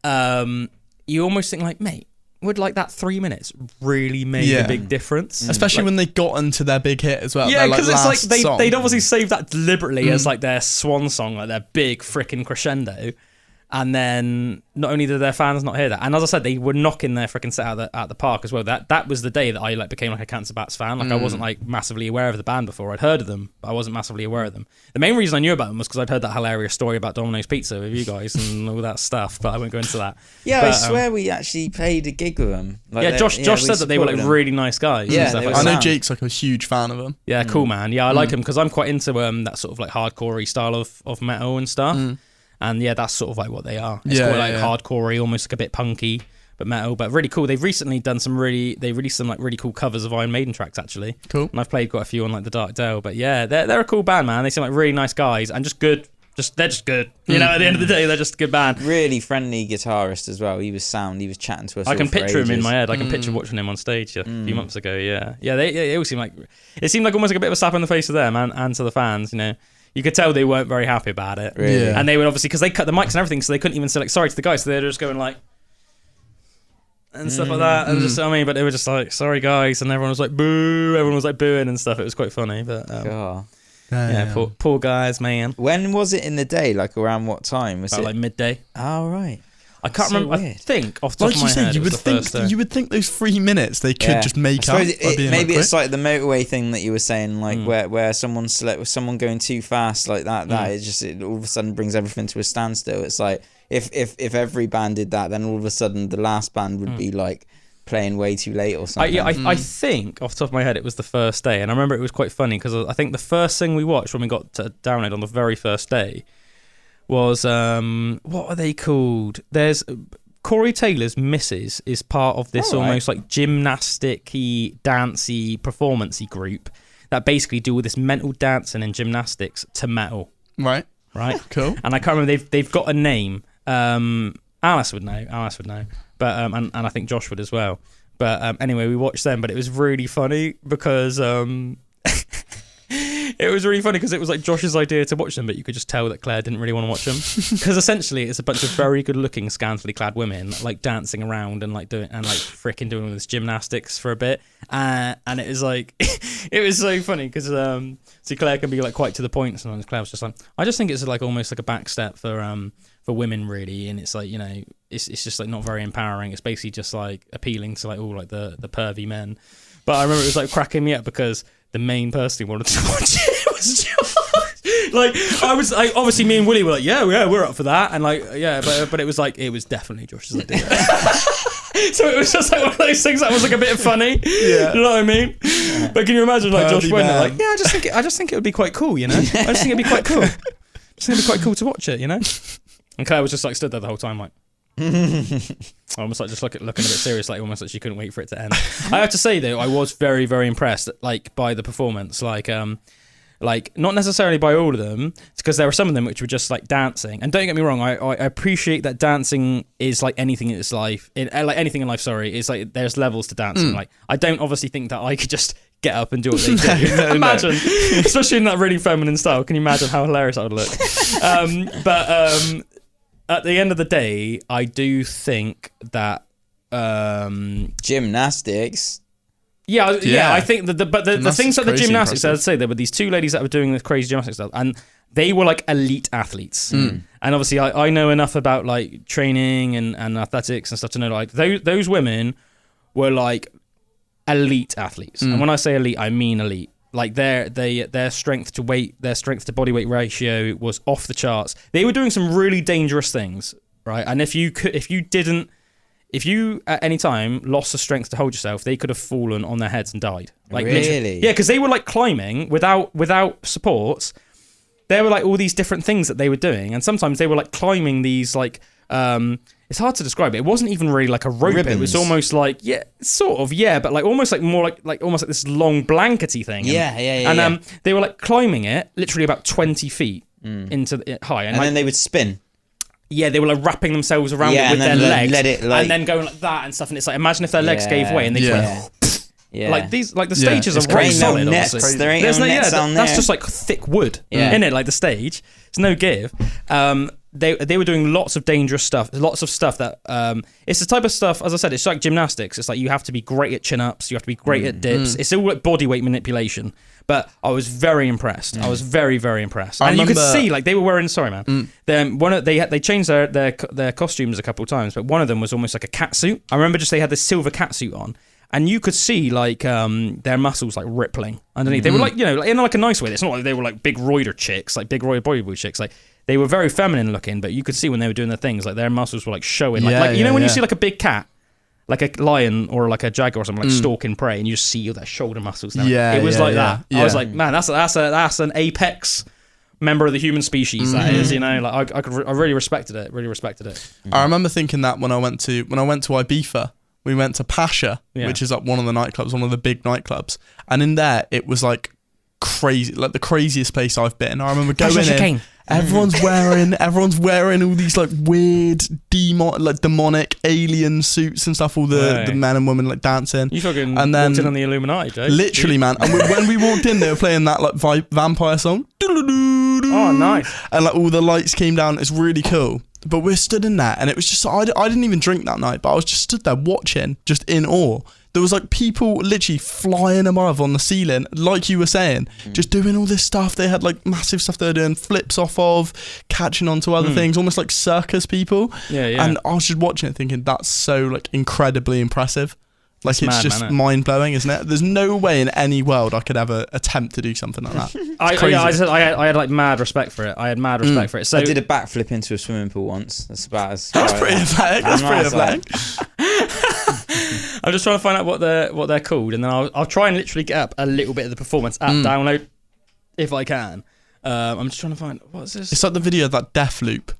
A: you almost think like, mate, would like that 3 minutes really make a big difference?
B: Especially when they got into their big hit as well.
A: Yeah, because it's like they'd obviously saved that deliberately as like their swan song, like their big freaking crescendo. And then not only did their fans not hear that, and as I said, they were knocking their freaking set out at the park as well. That was the day that I like became like a Cancer Bats fan. Like I wasn't like massively aware of the band before. I'd heard of them, but I wasn't massively aware of them. The main reason I knew about them was because I'd heard that hilarious story about Domino's Pizza with you guys and all that stuff. But I won't go into that.
C: Yeah, but, I swear we actually played a gig with them.
A: Like Josh said that they were like really nice guys.
C: Yeah,
B: I know Jake's like a huge fan of them.
A: Yeah, cool man. Yeah, I like him because I'm quite into that sort of like hardcore-y style of metal and stuff. And yeah, that's sort of like what they are. It's quite like hardcore-y, almost like a bit punky, but metal, but really cool. They've recently done they released some like really cool covers of Iron Maiden tracks actually.
B: Cool.
A: And I've played quite a few on like the Dark Dale, but yeah, they're a cool band, man. They seem like really nice guys and just good. They're just good. At the end of the day, they're just a good band.
C: Really friendly guitarist as well. He was sound. He was chatting to us.
A: I can picture him in my head. I can picture watching him on stage a few months ago. Yeah. They all seem like it seemed like almost like a bit of a slap in the face to them and to the fans. You could tell they weren't very happy about it.
C: Really?
A: Yeah. And they would obviously, because they cut the mics and everything, so they couldn't even say like sorry to the guys. So they were just going like, and stuff like that. And just, but they were just like, sorry guys. And everyone was like, boo. Everyone was like booing and stuff. It was quite funny. But poor guys, man.
C: When was it in the day? Like around what time? Was
A: about
C: it
A: like midday?
C: Oh, right.
A: I can't remember.
C: Weird.
A: I think off the top of my head,
B: you would think those 3 minutes they could just make up.
C: Maybe it's like the motorway thing that you were saying, like where someone going too fast like that. It all of a sudden brings everything to a standstill. It's like if every band did that, then all of a sudden the last band would be like playing way too late or something.
A: I think off the top of my head it was the first day, and I remember it was quite funny because I think the first thing we watched when we got to download on the very first day was what are they called? There's Corey Taylor's missus is part of this almost like gymnastic-y, dancey, performance-y group that basically do all this mental dancing and gymnastics to metal.
B: Right.
A: Cool. And I can't remember, they've got a name. Alice would know. But and I think Josh would as well. But anyway, we watched them, but it was really funny because it was really funny because it was like Josh's idea to watch them, but you could just tell that Claire didn't really want to watch them because essentially it's a bunch of very good-looking, scantily clad women like dancing around and like doing all this gymnastics for a bit, and it was like it was so funny because Claire can be like quite to the point sometimes. Claire was just like, I just think it's like almost like a backstep for women really, and it's like it's just like not very empowering. It's basically just like appealing to like all like the pervy men. But I remember it was like cracking me up because the main person who wanted to watch it was Josh. Like I was like, obviously me and Willie were like, yeah, we're up for that, and like but it was like it was definitely Josh's idea. So it was just like one of those things that was like a bit funny. Yeah, you know what I mean? Yeah. But can you imagine like Josh went like, yeah, I just think it would be quite cool, I just think it'd be quite cool. Just think it'd be quite cool to watch it, And Claire was just like stood there the whole time like. Almost like just looking a bit serious, like almost like she couldn't wait for it to end. I have to say though, I was very, very impressed, like by the performance, like not necessarily by all of them, because there were some of them which were just like dancing. And don't get me wrong, I appreciate that dancing is like anything in its life, like anything in life. Sorry, it's like there's levels to dancing. Like I don't obviously think that I could just get up and do what they do. Imagine, especially in that really feminine style. Can you imagine how hilarious that would look? But at the end of the day, I do think that
C: gymnastics.
A: Yeah. I think that the things like the gymnastics, I'd say there were these two ladies that were doing this crazy gymnastics stuff, and they were like elite athletes. And obviously, I know enough about like training and athletics and stuff to know like those women were like elite athletes. And when I say elite, I mean elite. Like their strength to weight, their strength to body weight ratio was off the charts. They were doing some really dangerous things, right? And if you at any time lost the strength to hold yourself, they could have fallen on their heads and died. Like
C: really?
A: Yeah, because they were like climbing without supports. There were like all these different things that they were doing, and sometimes they were like climbing these like it's hard to describe it. It wasn't even really like a rope.
C: Ribbons.
A: It was almost like but like almost like more like almost like this long blankety thing. And they were like climbing it literally about 20 feet into it high,
C: and like, then they would spin.
A: Yeah, they were like wrapping themselves around it with their legs, and then going like that and stuff. And it's like imagine if their legs gave way and they just went Like the stages are right solid.
C: Nets. There ain't no nets on there.
A: That's just like thick wood in it. Like the stage, it's no give. They were doing lots of dangerous stuff. Lots of stuff that it's the type of stuff. As I said, it's like gymnastics. It's like you have to be great at chin ups. You have to be great at dips. It's all like body weight manipulation. But I was very impressed. I was very, very impressed. And you could see, like, they were wearing. Sorry, man. They changed their costumes a couple of times, but one of them was almost like a catsuit. I remember they had this silver catsuit on, and you could see like their muscles like rippling underneath. They were like, in like a nice way. It's not like they were like big roider chicks, like big roider bodybuilder chicks. Like they were very feminine looking, but you could see when they were doing their things, like their muscles were like showing. Like when you see like a big cat. Like a lion or like a jaguar or something, like stalking prey, and you just see all their shoulder muscles. It was like that. I was like, man, that's an apex member of the human species. That is, like I really respected it.
B: I remember thinking that when I went to Ibiza, we went to Pasha, which is like one of the nightclubs, one of the big nightclubs, and in there it was like crazy, like the craziest place I've been. I remember going in. Everyone's wearing all these like weird demonic alien suits and stuff. All the men and women like dancing.
A: You fucking walked in on the Illuminati, Jake.
B: Literally, man. And when we walked in, they were playing that like vampire song.
A: Oh, nice.
B: And like all the lights came down. It's really cool. But we're stood in there, and it was just I didn't even drink that night, but I was just stood there watching, just in awe. There was like people literally flying above on the ceiling, like you were saying, just doing all this stuff. They had like massive stuff they were doing, flips off of, catching onto other things, almost like circus people.
A: Yeah.
B: And I was just watching it thinking, that's so like incredibly impressive. Like it's just mind blowing, isn't it? There's no way in any world I could ever attempt to do something like that.
A: I had like mad respect for it. I had mad respect for it. So
C: I did a backflip into a swimming pool once. That's about as
B: That's pretty athletic.
A: I'm just trying to find out what they're called, and then I'll try and literally get up a little bit of the performance app download if I can. I'm just trying to find what's this.
B: It's like the video of that death loop.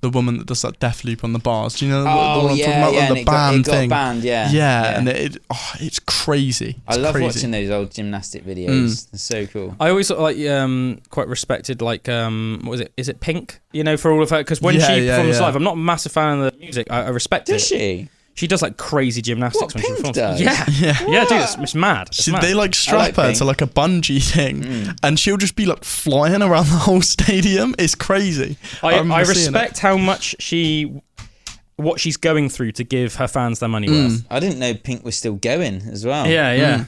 B: The woman that does that death loop on the bars. Do you know the one I'm talking about?
C: Yeah,
B: the band thing.
C: Banned,
B: and it's crazy.
C: I love watching those old gymnastic videos. They're so cool.
A: I always quite respected what was it? Is it Pink? For all of her, because when she performs live, I'm not a massive fan of the music. I respect it.
C: Does she?
A: She does like crazy gymnastics when
C: Pink
A: she performs.
C: Does?
A: Yeah, dude, it's mad.
B: They like strap her to like a bungee thing, and she'll just be like flying around the whole stadium. It's crazy.
A: I respect how much what she's going through to give her fans their money worth.
C: I didn't know Pink was still going as well.
A: Yeah.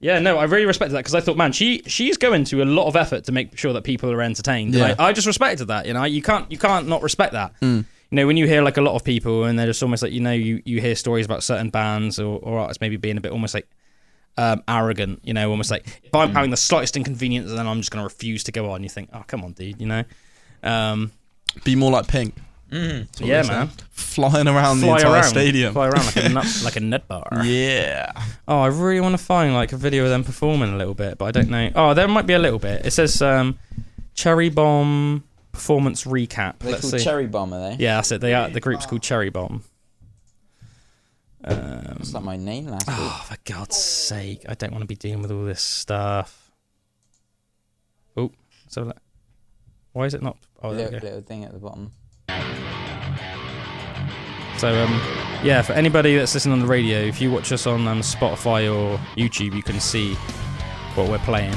A: No, I really respected that because I thought, man, she's going to a lot of effort to make sure that people are entertained. Yeah. I just respected that. You can't not respect that. When you hear like a lot of people and they're just almost like, you hear stories about certain bands or artists maybe being a bit almost like arrogant, almost like if I'm having the slightest inconvenience, then I'm just going to refuse to go on. You think, oh, come on, dude,
B: Be more like Pink.
A: Yeah, man.
B: Flying around the entire stadium.
A: Fly around like a nut bar.
B: Yeah.
A: Oh, I really want to find like a video of them performing a little bit, but I don't know. Oh, there might be a little bit. It says Cherry Bomb performance recap.
C: They're called Cherry Bomb, are they?
A: Yeah, that's it. They are. The group's called Cherry Bomb.
C: It's like my name last week.
A: Oh, for God's sake! I don't want to be dealing with all this stuff. Oh, so why is it not? Oh,
C: little thing at the bottom.
A: So for anybody that's listening on the radio, if you watch us on Spotify or YouTube, you can see what we're playing.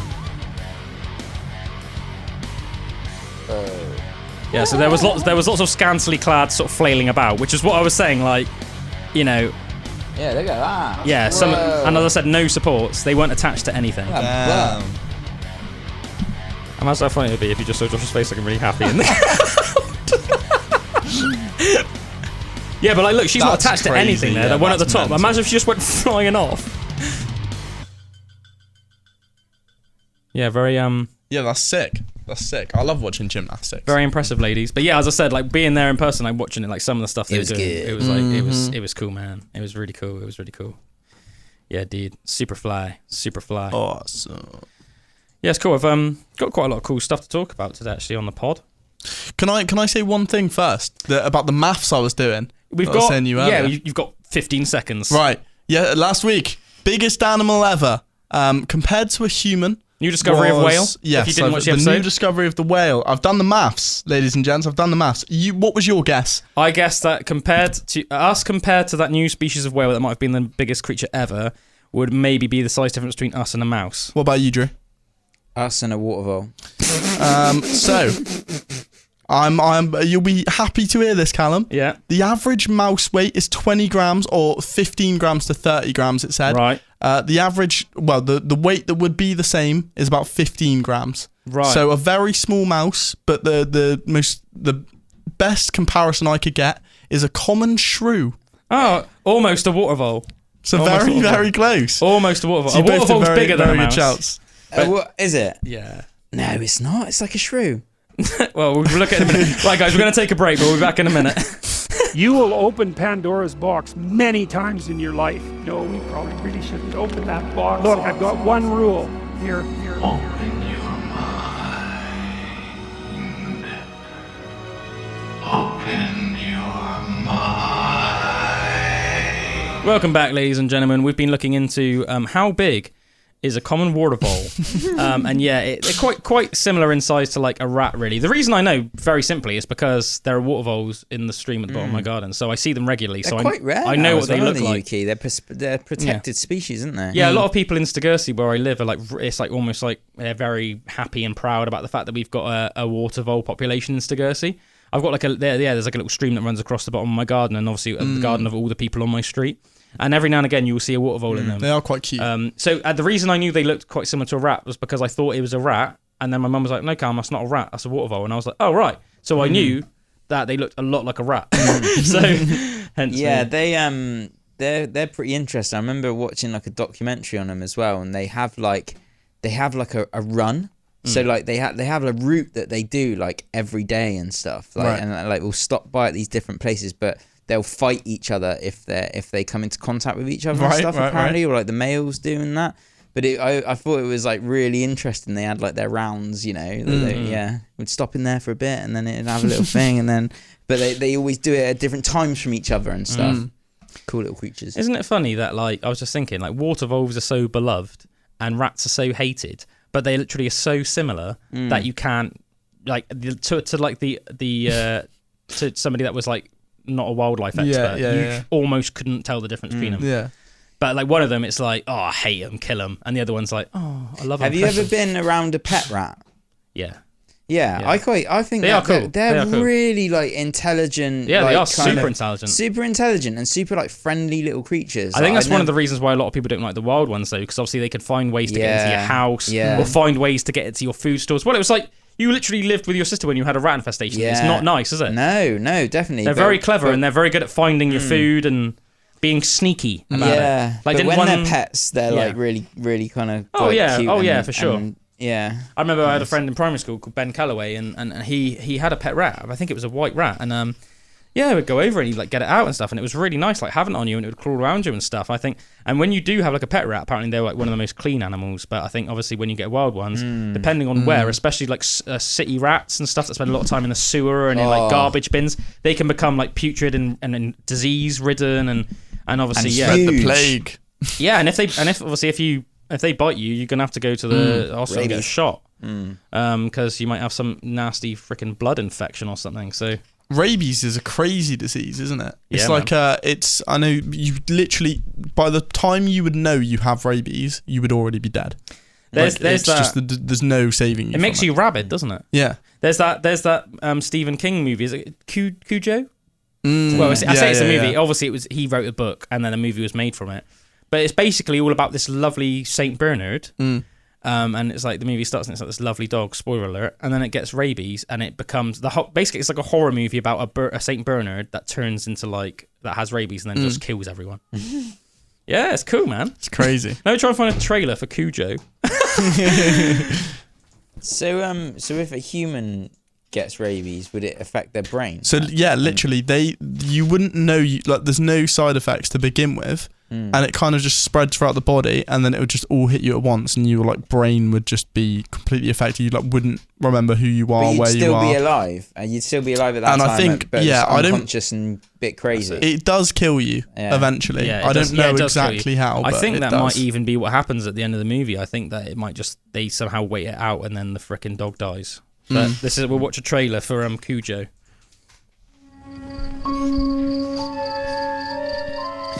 A: Yeah, so there was lots of scantily clad sort of flailing about, which is what I was saying, like,
C: Yeah, look at that.
A: Yeah, and as I said, no supports. They weren't attached to anything.
B: Damn.
A: Imagine how funny it would be if you just saw Josh's face looking really happy. Yeah, but like, look, she's not attached to anything there. The one at the top. Imagine if she just went flying off. Yeah, very
B: Yeah, that's sick. I love watching gymnastics.
A: Very impressive, ladies. But yeah, as I said, like being there in person, like watching it, like some of the stuff they were doing, it was like it was cool, man. It was really cool. Yeah, dude, super fly.
B: Awesome.
A: Yeah, it's cool. I've got quite a lot of cool stuff to talk about today, actually, on the pod.
B: Can I say one thing first about the maths I was doing?
A: You've got 15 seconds.
B: Right. Yeah, last week, biggest animal ever, compared to a human.
A: New discovery of whale?
B: Yes,
A: if you didn't watch the episode.
B: New discovery of the whale. I've done the maths, ladies and gents. I've done the maths. What was your guess?
A: I guessed that compared to that new species of whale that might have been the biggest creature ever, would maybe be the size difference between us and a mouse.
B: What about you, Drew?
C: Us and a water vole.
B: So, you'll be happy to hear this, Calum.
A: Yeah.
B: The average mouse weight is 20 grams or 15 grams to 30 grams, it said.
A: Right.
B: The average, the weight that would be the same is about 15 grams.
A: Right.
B: So a very small mouse, but the best comparison I could get is a common shrew.
A: Oh, almost a water vole.
B: So very, very close.
A: Almost a water vole.
B: So
A: a water vole's bigger than a mouse.
B: Shouts.
C: What is it?
A: Yeah.
C: No, it's not. It's like a shrew.
A: Well, we'll look at it in a minute. Right, guys, we're going to take a break, but we'll be back in a minute.
E: You will open Pandora's box many times in your life. No, we probably really shouldn't open that box. Look, I've got one rule. Here.
F: Open your mind. Open your mind.
A: Welcome back, ladies and gentlemen. We've been looking into how big is a common water vole. And yeah, they're quite similar in size to like a rat, really. The reason I know, very simply, is because there are water voles in the stream at the bottom of my garden, so I see them regularly.
C: They're
A: so
C: quite rare.
A: I know what they look like.
C: UK. They're protected species, aren't they?
A: Yeah, a lot of people in Stagursey, where I live, are like, it's like almost like they're very happy and proud about the fact that we've got a water vole population in Stagursey. I've got like there's like a little stream that runs across the bottom of my garden, and obviously the garden of all the people on my street. And every now and again, you will see a water vole in them.
B: They are quite cute.
A: So the reason I knew they looked quite similar to a rat was because I thought it was a rat, and then my mum was like, "No, Calum, that's not a rat, that's a water vole." And I was like, "Oh, right." So I knew that they looked a lot like a rat. So, hence,
C: yeah, they're pretty interesting. I remember watching like a documentary on them as well, and they have like a run. So like they have a route that they do like every day and stuff. Like, and like we'll stop by at these different places, but they'll fight each other if they come into contact with each other and stuff, apparently, or like the males doing that. But I thought it was like really interesting. They had like their rounds, you know. We'd stop in there for a bit and then it'd have a little thing, and then but they always do it at different times from each other and stuff. Cool little creatures.
A: Isn't it funny that like I was just thinking like water voles are so beloved and rats are so hated, but they literally are so similar that you can't like to like the to somebody that was like not a wildlife expert, you almost couldn't tell the difference between them.
B: Yeah.
A: But like one of them, it's like, oh, I hate them, kill them, and the other one's like, oh, I love them.
C: Have you ever been around a pet rat?
A: Yeah.
C: I think
A: they are cool.
C: They're really like intelligent.
A: Yeah,
C: like,
A: they are super intelligent.
C: Super intelligent and super like friendly little creatures.
A: I think that's one of the reasons why a lot of people don't like the wild ones though, because obviously they could find ways to get into your house or find ways to get into your food stores. Well, it was like you literally lived with your sister when you had a rat infestation. Yeah. It's not nice, is it?
C: No, definitely.
A: They're very clever and they're very good at finding your food and being sneaky about it.
C: Like but when they're pets, they're like really, really kind of cute.
A: For sure.
C: I
A: remember I had a friend in primary school called Ben Calloway, and he had a pet rat. I think it was a white rat, and we'd go over and he'd like get it out and stuff, and it was really nice, like having it on you, and it would crawl around you and stuff. I think, and when you do have like a pet rat, apparently they're like one of the most clean animals. But I think obviously when you get wild ones, depending on where, especially like city rats and stuff that spend a lot of time in the sewer and in like garbage bins, they can become like putrid and disease ridden and obviously
B: the plague.
A: Yeah, and if they bite you, you're gonna have to go to the hospital and get a shot, because you might have some nasty freaking blood infection or something. So
B: rabies is a crazy disease, isn't it? It's
A: I
B: know you literally by the time you would know you have rabies, you would already be dead. There's no saving you.
A: It makes you rabid, doesn't it?
B: Yeah.
A: There's that Stephen King movie. Is it Cujo? Well, I say it's a movie. Yeah. Obviously, he wrote a book, and then a movie was made from it. But it's basically all about this lovely Saint Bernard, and it's like the movie starts and it's like this lovely dog. Spoiler alert! And then it gets rabies, and it becomes basically it's like a horror movie about a Saint Bernard that turns into like that has rabies and then just kills everyone. Yeah, it's cool, man.
B: It's crazy.
A: Let me try and find a trailer for Cujo.
C: So if a human gets rabies, would it affect their brain?
B: So yeah, literally, you wouldn't know. There's no side effects to begin with, and it kind of just spreads throughout the body, and then it would just all hit you at once, and your like brain would just be completely affected. You like wouldn't remember who you are, where you are. You'd still be
C: alive, and you'd still be alive at that time.
B: And I think,
C: unconscious and a bit crazy.
B: It does kill you eventually. Yeah, I don't know exactly how.
A: I think that might even be what happens at the end of the movie. I think that it might just they somehow wait it out, and then the frickin' dog dies. But we'll watch a trailer for Cujo.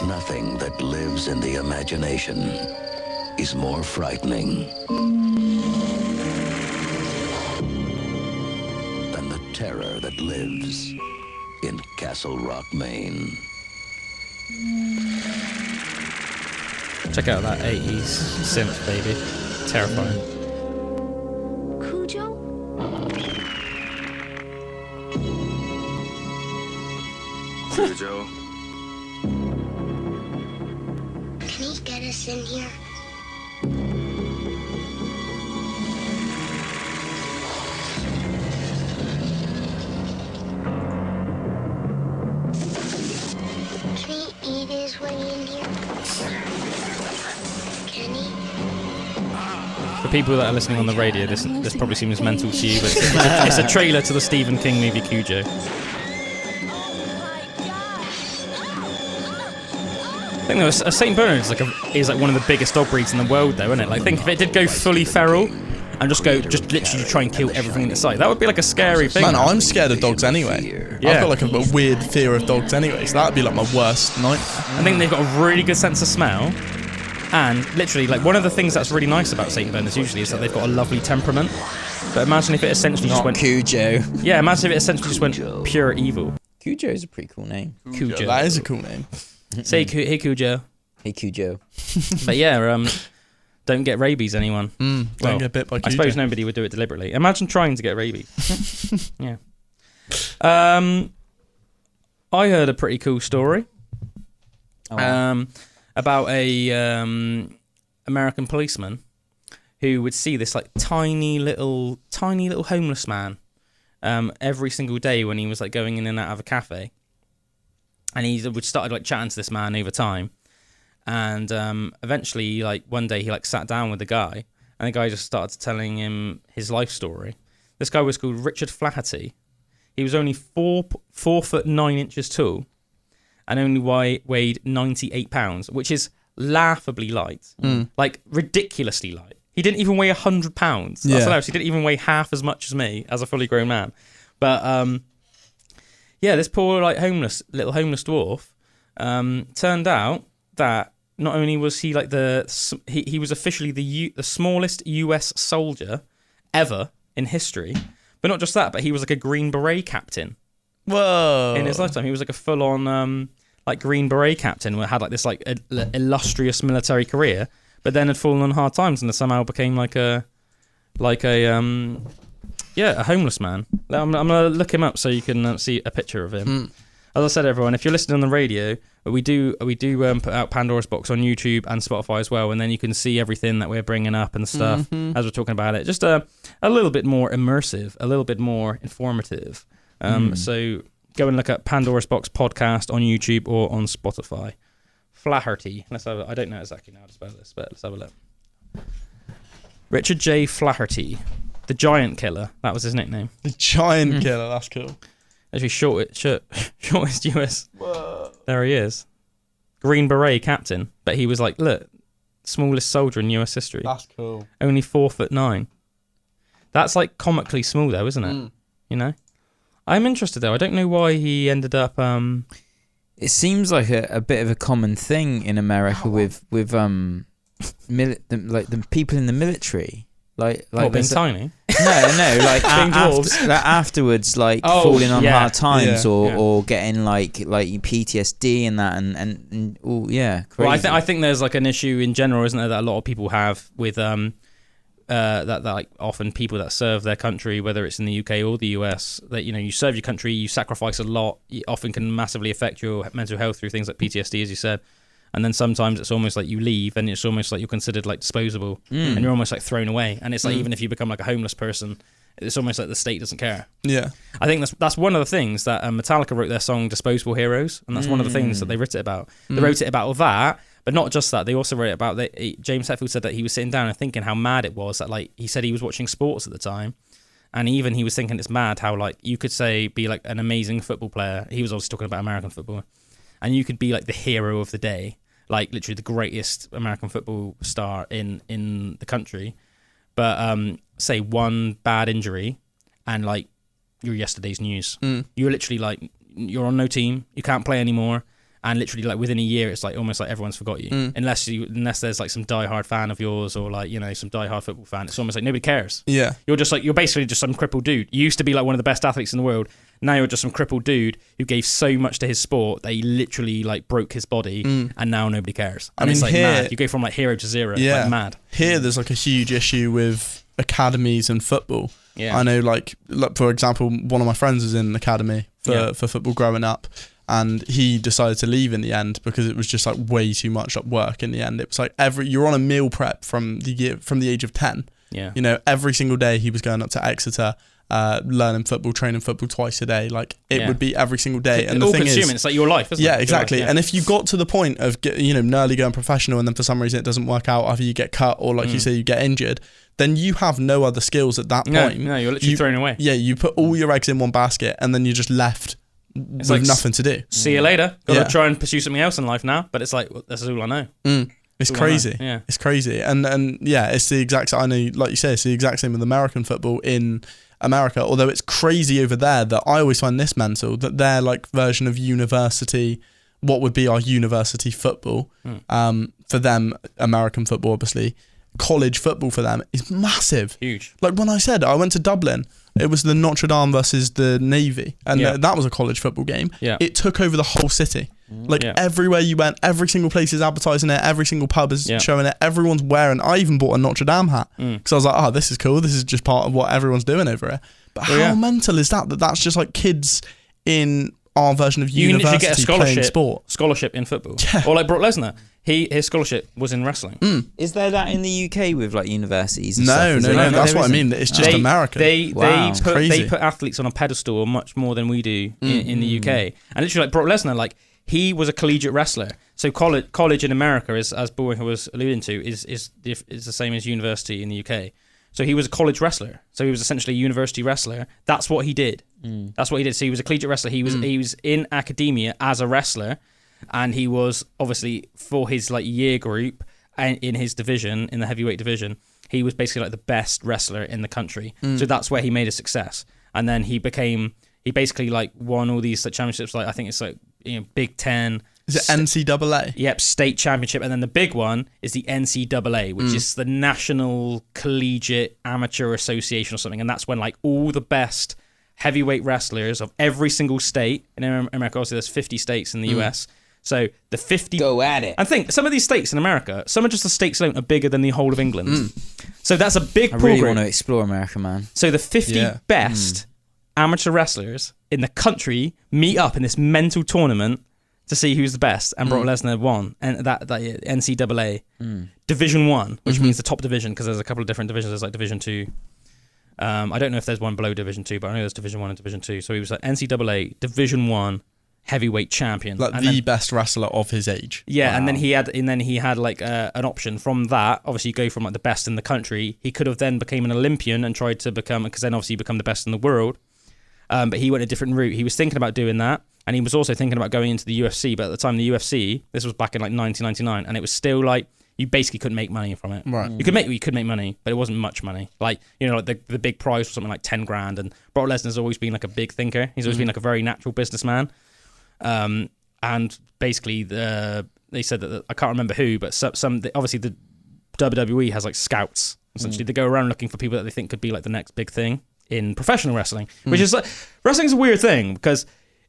F: Nothing that
G: that lives in the imagination is more frightening than the terror that lives in Castle Rock, Maine.
A: Check out that 80s synth, baby. Terrifying.
H: Cujo?
F: Cujo.
H: Can he get us in here? Can he eat his way in here? Can he?
A: For people that are listening on the radio, this probably seems mental to you, but it's a trailer to the Stephen King movie Cujo. I think a St. Bernard is like one of the biggest dog breeds in the world, though, isn't it? Like, think if it did go fully feral and just literally try and kill everything in its sight, that would be like a scary thing.
B: Man, I'm scared of dogs anyway.
A: Yeah.
B: I've got like a weird fear of dogs anyway, so that'd be like my worst nightmare.
A: I think they've got a really good sense of smell, and literally, like, one of the things that's really nice about St. Bernards usually is that they've got a lovely temperament. But imagine if it essentially just went
C: Cujo.
A: Yeah, imagine if it essentially just went pure evil.
C: Cujo is a pretty cool name.
A: Cujo.
B: That is a cool name.
A: Say hey Cujo.
C: Hey Cujo.
A: But yeah, don't get rabies, anyone.
B: Don't get bit by Cujo.
A: I suppose nobody would do it deliberately. Imagine trying to get rabies. Yeah. I heard a pretty cool story. About a American policeman who would see this like tiny little homeless man every single day when he was like going in and out of a cafe, and he would start like chatting to this man over time, and eventually, like, one day he like sat down with the guy, and the guy just started telling him his life story. This guy was called Richard Flaherty. He was only 4 foot 9 inches tall, and only weighed 98 pounds, which is laughably light, like ridiculously light. He didn't even weigh 100 pounds. That's hilarious. He didn't even weigh half as much as me as a fully grown man. But yeah, this poor like little homeless dwarf turned out that not only was he like he was officially the smallest US soldier ever in history, but not just that, but he was like a Green Beret captain.
B: Whoa!
A: In his lifetime, he was like a full-on like Green Beret captain, who had like this like illustrious military career, but then had fallen on hard times and somehow became like a homeless man. I'm gonna look him up so you can see a picture of him. As I said, everyone, if you're listening on the radio, we do put out Pandora's Box on YouTube and Spotify as well, and then you can see everything that we're bringing up and stuff as we're talking about it. Just a little bit more immersive, a little bit more informative. So go and look at Pandora's Box Podcast on YouTube or on Spotify. Flaherty. I don't know exactly how to spell this, but let's have a look. Richard J. Flaherty, the Giant Killer. That was his nickname.
B: The Giant Killer. That's cool.
A: Actually, shortest US. Whoa. There he is. Green Beret captain. But he was like, look, smallest soldier in US history.
B: That's cool.
A: Only 4 foot 9. That's like comically small though, isn't it? You know? I'm interested though. I don't know why he ended up.
C: It seems like a bit of a common thing in America with the people in the military. Like
A: being tiny?
C: No, like afterwards, like falling on hard times or getting like PTSD and that and crazy.
A: Well, I think there's like an issue in general, isn't there, that a lot of people have with that like often people that serve their country, whether it's in the UK or the US, that you serve your country, you sacrifice a lot, it often can massively affect your mental health through things like PTSD, as you said. And then sometimes it's almost like you leave and it's almost like you're considered like disposable and you're almost like thrown away. And it's like even if you become like a homeless person, it's almost like the state doesn't care. Yeah. I think that's one of the things that Metallica wrote their song Disposable Heroes, and that's one of the things that they wrote it about. They wrote it about all that, but not just that. They also wrote it about James Hetfield said that he was sitting down and thinking how mad it was that like he said he was watching sports at the time. And even he was thinking it's mad how like you could say be like an amazing football player. He was obviously talking about American football. And you could be like the hero of the day. Like literally the greatest American football star in the country, but say one bad injury, and like you're yesterday's news. You're literally like you're on no team, you can't play anymore, and literally like within a year, it's like almost like everyone's forgot you, unless there's like some diehard fan of yours or like some diehard football fan. It's almost like nobody cares.
B: Yeah,
A: you're basically just some crippled dude. You used to be like one of the best athletes in the world. Now you're just some crippled dude who gave so much to his sport that he literally like broke his body, and now nobody cares. And it's like mad. You go from like hero to zero. Like mad.
B: Here, there's like a huge issue with academies and football.
A: Yeah.
B: I know, like for example, one of my friends was in an academy for football growing up, and he decided to leave in the end because it was just like way too much work in the end. It was like you're on a meal prep from the age of 10.
A: Yeah.
B: Every single day he was going up to Exeter, learning football, training football twice a day. Like it would be every single day. And the thing is,
A: it's like your life, isn't it?
B: Yeah, exactly.
A: Life, yeah.
B: And if you got to the point of nearly going professional, and then for some reason it doesn't work out, either you get cut or like you say, you get injured, then you have no other skills at that point.
A: No, you're literally thrown away.
B: Yeah, you put all your eggs in one basket, and then you're just left with like, nothing to do.
A: See you later. Gotta try and pursue something else in life now. But it's like, that's all I know.
B: It's crazy. Yeah, it's crazy. And yeah, it's the exact. I know, like you say, it's the exact same with American football in America. Although it's crazy over there that I always find this mental that their like version of university, what would be our university football, for them, American football, obviously. College football for them is massive.
A: Huge.
B: Like when I said I went to Dublin, it was the Notre Dame versus the Navy, and that was a college football game.
A: Yeah.
B: It took over the whole city. Like everywhere you went, every single place is advertising it, every single pub is showing it, everyone's wearing. I even bought a Notre Dame hat because I was like, oh, this is cool, this is just part of what everyone's doing over here. But how mental is that that's just like kids in our version of university
A: get a
B: playing sport.
A: Scholarship in football. Or like Brock Lesnar, his scholarship was in wrestling.
C: Is there that in the UK with like universities and
B: no,
C: stuff?
B: No, that's what I mean. It's just American.
A: They put athletes on a pedestal much more than we do in the UK. And literally like Brock Lesnar, like he was a collegiate wrestler. So college in America, as Bullwinkle was alluding to, is the same as university in the UK. So he was a college wrestler. So he was essentially a university wrestler. That's what he did. That's what he did. So he was a collegiate wrestler. He was in academia as a wrestler, and he was obviously for his like year group and in his division, in the heavyweight division, he was basically like the best wrestler in the country. So that's where he made a success. And then he basically like won all these like championships. Like I think it's like Big Ten.
B: Is it NCAA?
A: Yep, state championship. And then the big one is the NCAA, which is the National Collegiate Amateur Association or something. And that's when like all the best heavyweight wrestlers of every single state in America, obviously there's 50 states in the US. So the 50...
C: Go at it.
A: I think some of these states in America, some of just the states alone are bigger than the whole of England. So that's a big program.
C: I really want to explore America, man.
A: So the 50 best amateur wrestlers in the country meet up in this mental tournament to see who's the best, and Brock Lesnar won, and that NCAA Division 1, which means the top division, because there's a couple of different divisions. There's like Division 2. I don't know if there's one below Division 2, but I know there's Division 1 and Division 2. So he was like NCAA Division 1 heavyweight champion,
B: like the best wrestler of his age.
A: Yeah, wow. and then he had like an option from that. Obviously, you go from like the best in the country. He could have then became an Olympian and tried to become, because then obviously you become the best in the world. But he went a different route. He was thinking about doing that. And he was also thinking about going into the UFC, but at the time the UFC, this was back in like 1999, and it was still like you basically couldn't make money from it.
B: Right.
A: You could make money, but it wasn't much money. Like like the big prize was something like 10 grand. And Brock Lesnar's always been like a big thinker. He's always been like a very natural businessman. And basically they said that I can't remember who, but obviously the WWE has like scouts. Essentially, they go around looking for people that they think could be like the next big thing in professional wrestling, which is like wrestling's a weird thing because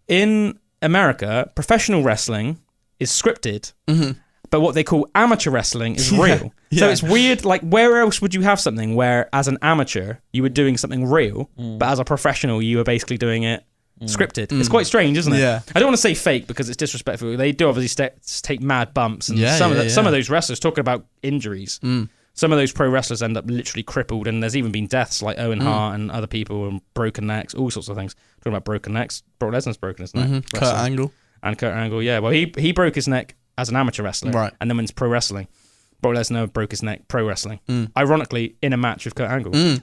A: in America, professional wrestling is scripted, but what they call amateur wrestling is real. So it's weird, like where else would you have something where as an amateur you were doing something real, but as a professional you were basically doing it scripted. It's quite strange, isn't it?
B: Yeah.
A: I don't want to say fake because it's disrespectful. They do obviously take mad bumps, and some of those wrestlers, talking about injuries, some of those pro wrestlers end up literally crippled, and there's even been deaths like Owen Hart and other people, and broken necks, all sorts of things. Talking about broken necks, Brock Lesnar's broken his neck.
B: Kurt Angle,
A: yeah. Well, he broke his neck as an amateur wrestler,
B: right? And
A: then went to pro wrestling. Brock Lesnar broke his neck pro wrestling. Ironically, in a match with Kurt Angle.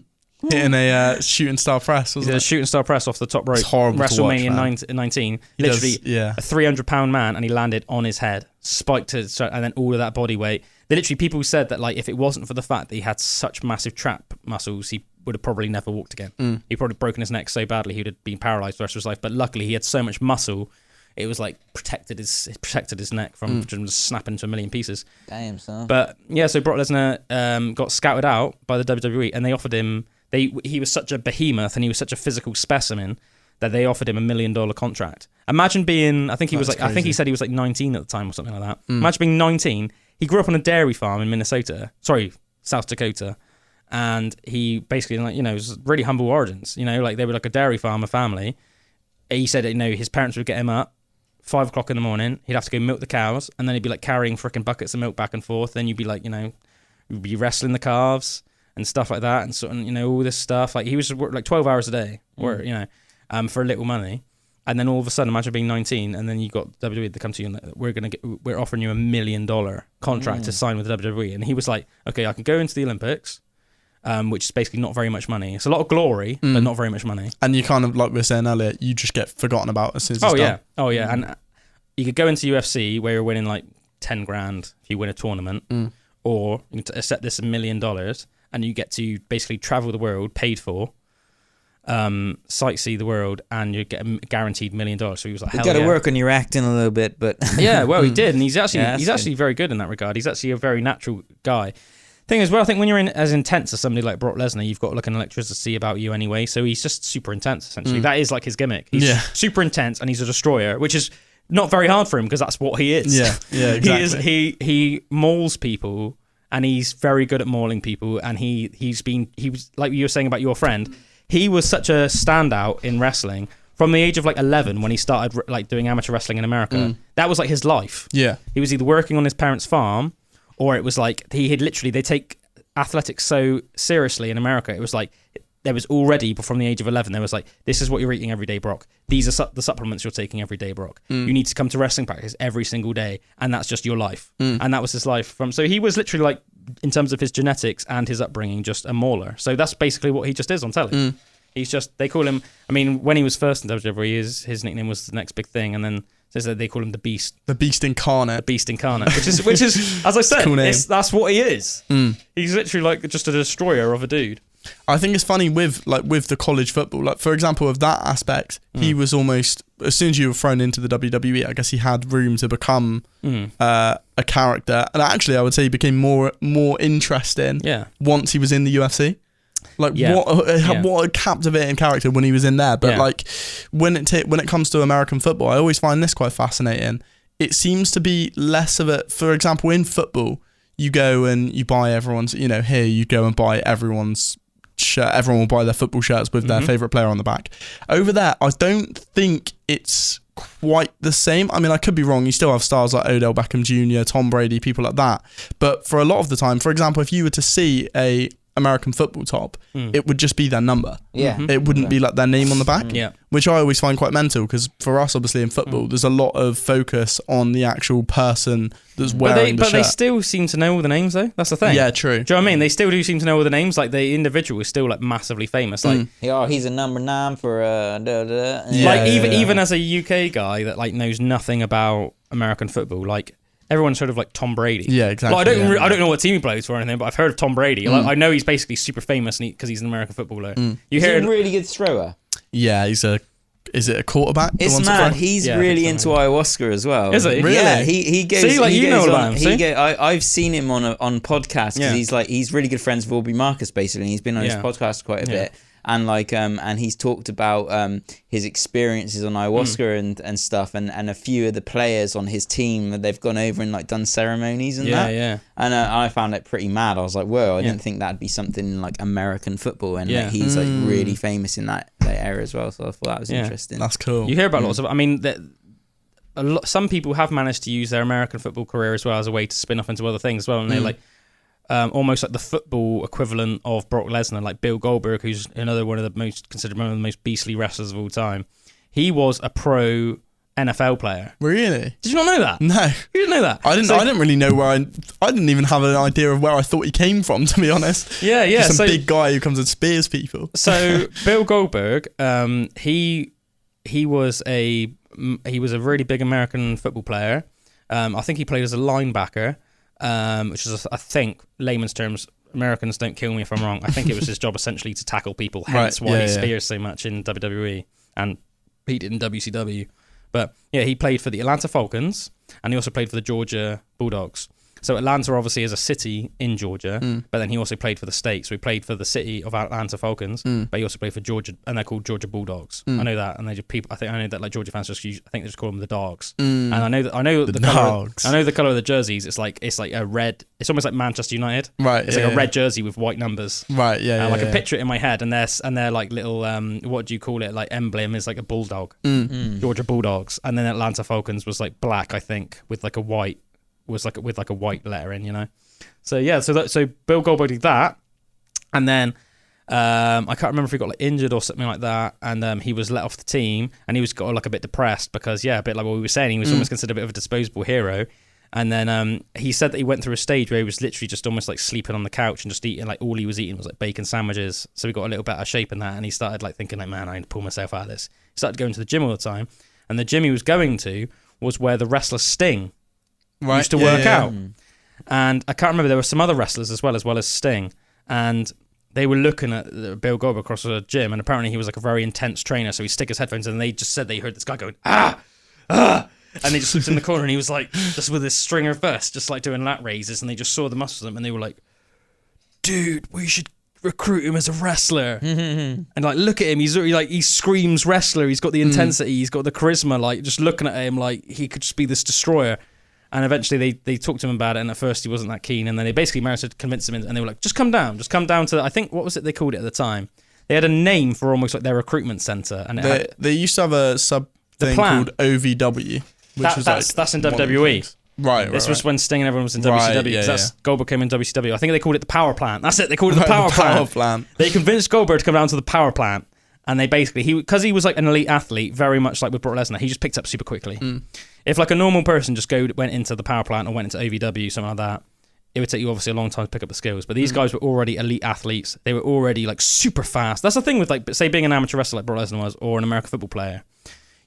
B: Hitting a shooting star press, wasn't it?
A: A shooting star press off the top rope.
B: It's horrible
A: WrestleMania
B: to watch,
A: 19. Literally a 300-pound man, and he landed on his head, spiked it, and then all of that body weight. People said that like if it wasn't for the fact that he had such massive trap muscles, he would have probably never walked again. He'd probably broken his neck so badly he would have been paralyzed for the rest of his life. But luckily, he had so much muscle it was like protected his neck from just snapping to a million pieces.
C: Damn, son.
A: But yeah, so Brock Lesnar got scouted out by the WWE, and they offered him. He was such a behemoth, and he was such a physical specimen that they offered him $1 million contract. Imagine being, I think he said he was like 19 at the time or something like that. Imagine being 19. He grew up on a dairy farm in South Dakota. And he basically, like, you know, was really humble origins, you know, like they were like a dairy farmer family. He said, you know, his parents would get him up 5 o'clock in the morning. He'd have to go milk the cows, and then he'd be like carrying freaking buckets of milk back and forth. Then you'd be like, you know, you'd be wrestling the calves and stuff like that, and sort of, you know, all this stuff. Like he was like 12 hours a day, or you know, for a little money. And then all of a sudden, imagine being 19, and then you got WWE to come to you and we're offering you $1 million contract to sign with the WWE. And he was like, okay, I can go into the Olympics. Which is basically not very much money. It's a lot of glory, but not very much money.
B: And you kind of, like we were saying earlier, you just get forgotten about as soon as it's done.
A: Oh yeah. And you could go into UFC where you're winning like 10 grand if you win a tournament, or you can accept this $1 million and you get to basically travel the world paid for, sightsee the world, and you get a guaranteed $1 million. So he was like, hell yeah.
C: You got to work on your acting a little bit, but
A: yeah, well, he did, and he's actually very good in that regard. He's actually a very natural guy. Thing is, well, I think when you're as intense as somebody like Brock Lesnar, you've got like an electricity about you anyway. So he's just super intense, essentially. That is like his gimmick. He's super intense, and he's a destroyer, which is not very hard for him because that's what he is.
B: Yeah, exactly.
A: He mauls people, and he's very good at mauling people. And he was like you were saying about your friend. He was such a standout in wrestling from the age of like 11 when he started like doing amateur wrestling in America. That was like his life.
B: Yeah,
A: he was either working on his parents' farm. Or it was like they take athletics so seriously in America. It was like there was already, from the age of 11, there was like, this is what you're eating every day, Brock. These are the supplements you're taking every day, Brock. You need to come to wrestling practice every single day, and that's just your life. And that was his life. So he was literally like, in terms of his genetics and his upbringing, just a mauler. So that's basically what he just is on telly. He's just, they call him, I mean, when he was first in WWE, his nickname was the next big thing, and then they call him the Beast.
B: The Beast Incarnate.
A: The Beast Incarnate, which is as I said, cool that's what he is. He's literally like just a destroyer of a dude.
B: I think it's funny with the college football. Like, for example, of that aspect, he was almost, as soon as you were thrown into the WWE, I guess he had room to become a character. And actually, I would say he became more interesting once he was in the UFC. Like what a captivating character when he was in there. But like when it comes to American football, I always find this quite fascinating. It seems to be less of a, for example, in football, you go and you buy everyone's, you know, here you go and buy everyone's shirt. Everyone will buy their football shirts with their favourite player on the back. Over there, I don't think it's quite the same. I mean, I could be wrong. You still have stars like Odell Beckham Jr., Tom Brady, people like that. But for a lot of the time, for example, if you were to see a American football top, it would just be their number. It wouldn't be like their name on the back. Which I always find quite mental, because for us, obviously in football, there's a lot of focus on the actual person that's wearing the shirt. But they still
A: seem to know all the names, though. That's the thing.
B: Yeah, true.
A: Do you know what I mean? They still do seem to know all the names. Like the individual is still like massively famous. Like,
C: he's a number 9 for
A: even as a UK guy that like knows nothing about American football, like. Everyone's heard of like Tom Brady.
B: Yeah, exactly.
A: Like, I don't know what team he plays for or anything, but I've heard of Tom Brady. Like, I know he's basically super famous because he's an American footballer.
C: Is he a really good thrower?
B: Yeah, is it a quarterback?
C: It's mad. He's really into ayahuasca as well.
A: Is he?
B: Really?
C: Yeah, he goes.
A: See, like,
C: he
A: you
C: goes
A: know
C: on,
A: about him.
C: I've seen him on podcasts because he's really good friends with Aubrey Marcus, basically. And he's been on his podcast quite a bit. And like and he's talked about his experiences on ayahuasca and stuff, and a few of the players on his team, they've gone over and like done ceremonies and that. And I found it pretty mad. I was like, whoa, I didn't think that'd be something in like American football, and like, he's like really famous in that area as well. So I thought that was interesting.
B: That's cool.
A: You hear about lots of, I mean, some people have managed to use their American football career as well as a way to spin off into other things as well, and they like. Almost like the football equivalent of Brock Lesnar, like Bill Goldberg, who's another considered one of the most beastly wrestlers of all time. He was a pro NFL player.
B: Really?
A: Did you not know that?
B: No.
A: You didn't know that?
B: I didn't really know where I didn't even have an idea of where I thought he came from, to be honest.
A: Yeah.
B: Just some big guy who comes and spears people.
A: So Bill Goldberg, he was a really big American football player. I think he played as a linebacker. Which is, I think, layman's terms, Americans don't kill me if I'm wrong. I think it was his job essentially to tackle people, hence why he spears so much in WWE and he did in WCW. But yeah, he played for the Atlanta Falcons, and he also played for the Georgia Bulldogs. So Atlanta obviously is a city in Georgia, but then he also played for the state. So he played for the city of Atlanta Falcons, but he also played for Georgia, and they're called Georgia Bulldogs. I know that, and they just I know that like Georgia fans I think they just call them the Dogs. And I know the
B: Dogs.
A: I know the color of the jerseys. It's like a red. It's almost like Manchester United.
B: Right.
A: It's like a red jersey with white numbers.
B: Right. Yeah.
A: Like I picture it in my head, and they're like little what do you call it? Like emblem is like a bulldog. Georgia Bulldogs, and then Atlanta Falcons was like black, I think, with like a white. Was like with like a white letter in, you know. So yeah, so Bill Goldberg did that, and then I can't remember if he got like injured or something like that, and he was let off the team, and he was got like a bit depressed because a bit like what we were saying, he was almost considered a bit of a disposable hero. And then he said that he went through a stage where he was literally just almost like sleeping on the couch and just eating, like all he was eating was like bacon sandwiches. So he got a little bit out of shape in that, and he started like thinking like, man, I need to pull myself out of this. He started going to the gym all the time, and the gym he was going to was where the wrestler Sting used to work out. And I can't remember, there were some other wrestlers as well as Sting, and they were looking at Bill Goldberg across the gym, and apparently he was like a very intense trainer, so he'd stick his headphones in, and they just said they heard this guy going and they just looked in the corner, and he was like just with this stringer of vest, just like doing lat raises, and they just saw the muscles of him, and they were like, dude, we should recruit him as a wrestler. And like, look at him, he screams wrestler, he's got the intensity, he's got the charisma, like just looking at him like he could just be this destroyer. And eventually they talked to him about it, and at first he wasn't that keen, and then they basically managed to convince him, and they were like, just come down to, I think, what was it they called it at the time? They had a name for almost like their recruitment centre. And
B: they used to have a sub thing called OVW.
A: That's in WWE.
B: Right.
A: This was when Sting and everyone was in WCW, because Goldberg came in WCW. I think they called it the power plant. That's it, they called it the power plant. They convinced Goldberg to come down to the power plant, and they basically, because he was like an elite athlete, very much like with Brock Lesnar, he just picked up super quickly. If like a normal person just went into the power plant or went into OVW, something like that, it would take you obviously a long time to pick up the skills. But these guys were already elite athletes. They were already like super fast. That's the thing with like, say, being an amateur wrestler like Brock Lesnar was, or an American football player.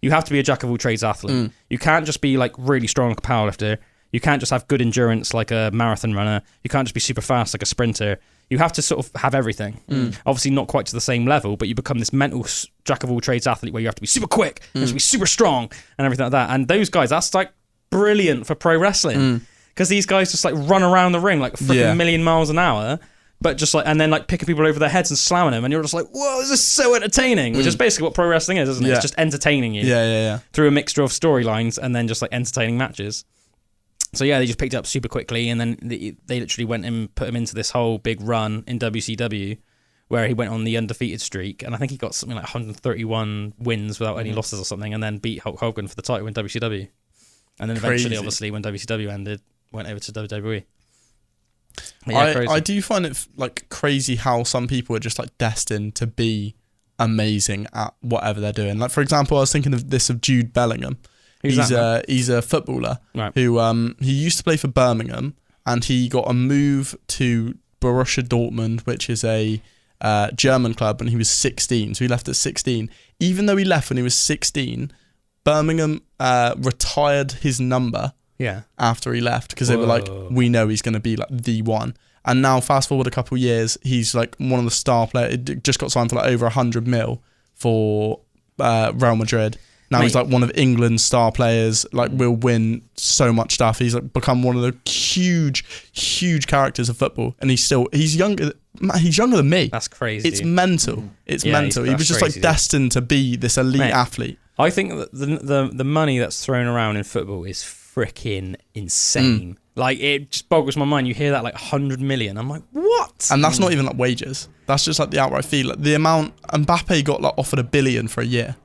A: You have to be a jack of all trades athlete. You can't just be like really strong like a powerlifter. You can't just have good endurance like a marathon runner. You can't just be super fast like a sprinter. You have to sort of have everything. Obviously not quite to the same level, but you become this mental jack of all trades athlete where you have to be super quick, you have to be super strong and everything like that. And those guys, that's like brilliant for pro wrestling, because these guys just like run around the ring like a freaking million miles an hour, but just like, and then like picking people over their heads and slamming them, and you're just like, whoa, this is so entertaining, which is basically what pro wrestling is, isn't it? It's just entertaining you through a mixture of storylines and then just like entertaining matches. So yeah, they just picked it up super quickly, and then they literally went and put him into this whole big run in WCW, where he went on the undefeated streak, and I think he got something like 131 wins without any losses or something, and then beat Hulk Hogan for the title in WCW. And then eventually, obviously, when WCW ended, went over to WWE. Yeah,
B: I do find it like crazy how some people are just like destined to be amazing at whatever they're doing. Like, for example, I was thinking of Jude Bellingham. He's a footballer who he used to play for Birmingham, and he got a move to Borussia Dortmund, which is a German club, when he was 16. So he left at 16. Even though he left when he was 16, Birmingham retired his number after he left, because they were like, we know he's going to be like the one. And now fast forward a couple of years, he's like one of the star players. Just got signed for like over 100 mil for Real Madrid. Now he's like one of England's star players, like will win so much stuff. He's like become one of the huge characters of football, and he's younger than me.
A: That's crazy.
B: It's mental. It's mental. He was just like destined to be this elite athlete.
A: I think that the money that's thrown around in football is freaking insane. Like, it just boggles my mind. You hear that like 100 million. I'm like, what?
B: And that's not even like wages. That's just like the outright fee. Like the amount Mbappe got like offered $1 billion for a year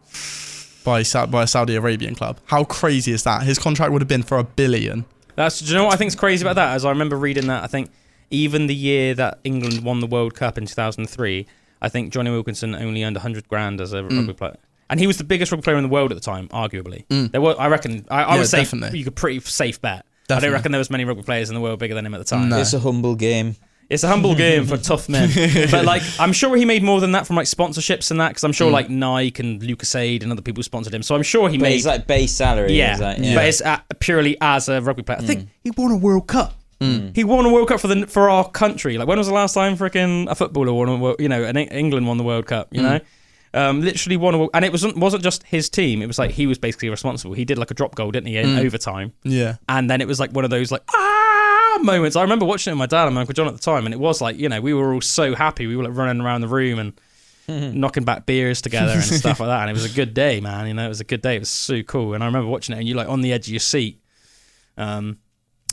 B: by a Saudi Arabian club. How crazy is that? His contract would have been for $1 billion.
A: Do you know what I think is crazy about that? As I remember reading that, I think even the year that England won the World Cup in 2003, I think Johnny Wilkinson only earned 100 grand as a rugby player. And he was the biggest rugby player in the world at the time, arguably. There were, I reckon, I would say you could pretty safe bet. Definitely. I don't reckon there was many rugby players in the world bigger than him at the time.
C: No. It's a humble game.
A: It's a humble game for tough men. But like, I'm sure he made more than that from like sponsorships and that, because I'm sure like Nike and Lucasade and other people sponsored him. So I'm sure he made.
C: It's like base salary.
A: Yeah, but it's purely as a rugby player. I think he won a World Cup. He won a World Cup for our country. Like, when was the last time freaking a footballer won? England won the World Cup. You know, Literally won, and it wasn't just his team. It was like he was basically responsible. He did like a drop goal, didn't he, in overtime?
B: Yeah.
A: And then it was like one of those like moments. I remember watching it with my dad and my Uncle John at the time, and it was like, you know, we were all so happy. We were like running around the room and knocking back beers together and stuff like that. And it was a good day, man. You know, it was a good day. It was so cool. And I remember watching it, and you're like on the edge of your seat.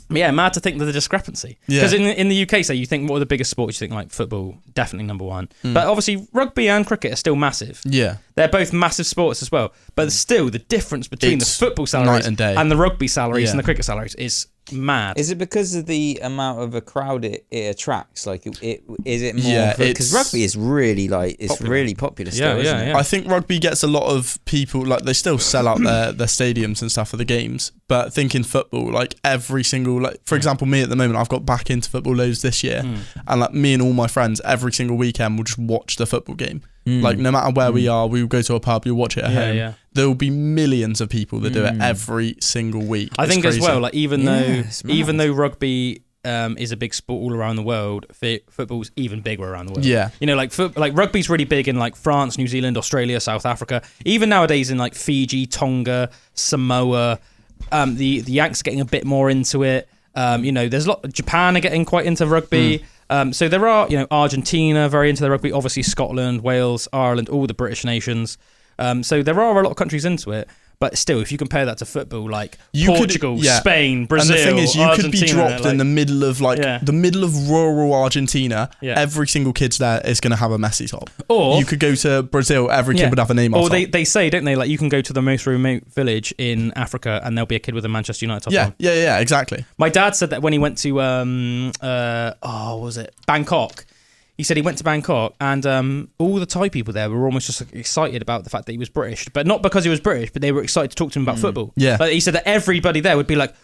A: Yeah, mad to think of the discrepancy. Because in the UK, say you think, what are the biggest sports? You think like football, definitely number one. But obviously rugby and cricket are still massive. Yeah. They're both massive sports as well. But still, the difference between the football salaries and the rugby salaries and the cricket salaries is mad.
C: Is it because of the amount of a crowd it attracts? Like, is it more? Because rugby is really really popular still, isn't it?
B: I think rugby gets a lot of people, like they still sell out their stadiums and stuff for the games. But thinking football, like every single, like for example, me at the moment, I've got back into football loads this year, and like me and all my friends every single weekend will just watch the football game. Like no matter where we are, we will go to a pub, you'll watch it at home. Yeah. There will be millions of people that do it every single week.
A: I think crazy. As well, like even though rugby is a big sport all around the world, football's even bigger around the world. Yeah, you know, like rugby's really big in like France, New Zealand, Australia, South Africa. Even nowadays in like Fiji, Tonga, Samoa, the Yanks are getting a bit more into it. You know, there's a lot. Japan are getting quite into rugby. So there are, you know, Argentina very into the rugby. Obviously Scotland, Wales, Ireland, all the British nations. So there are a lot of countries into it. But still, if you compare that to football, like Portugal, Spain, Brazil,
B: and the thing is, you
A: Argentina,
B: could be dropped in the middle of the middle of rural Argentina. Yeah. Every single kid there is going to have a Messi top. Or you could go to Brazil, every kid would have a Neymar top.
A: Or they say, don't they? Like you can go to the most remote village in Africa, and there'll be a kid with a Manchester United top on.
B: Yeah, exactly.
A: My dad said that when he went to what was it, Bangkok. He said he went to Bangkok and all the Thai people there were almost just excited about the fact that he was British. But not because he was British, but they were excited to talk to him about football. Yeah. Like he said that everybody there would be like,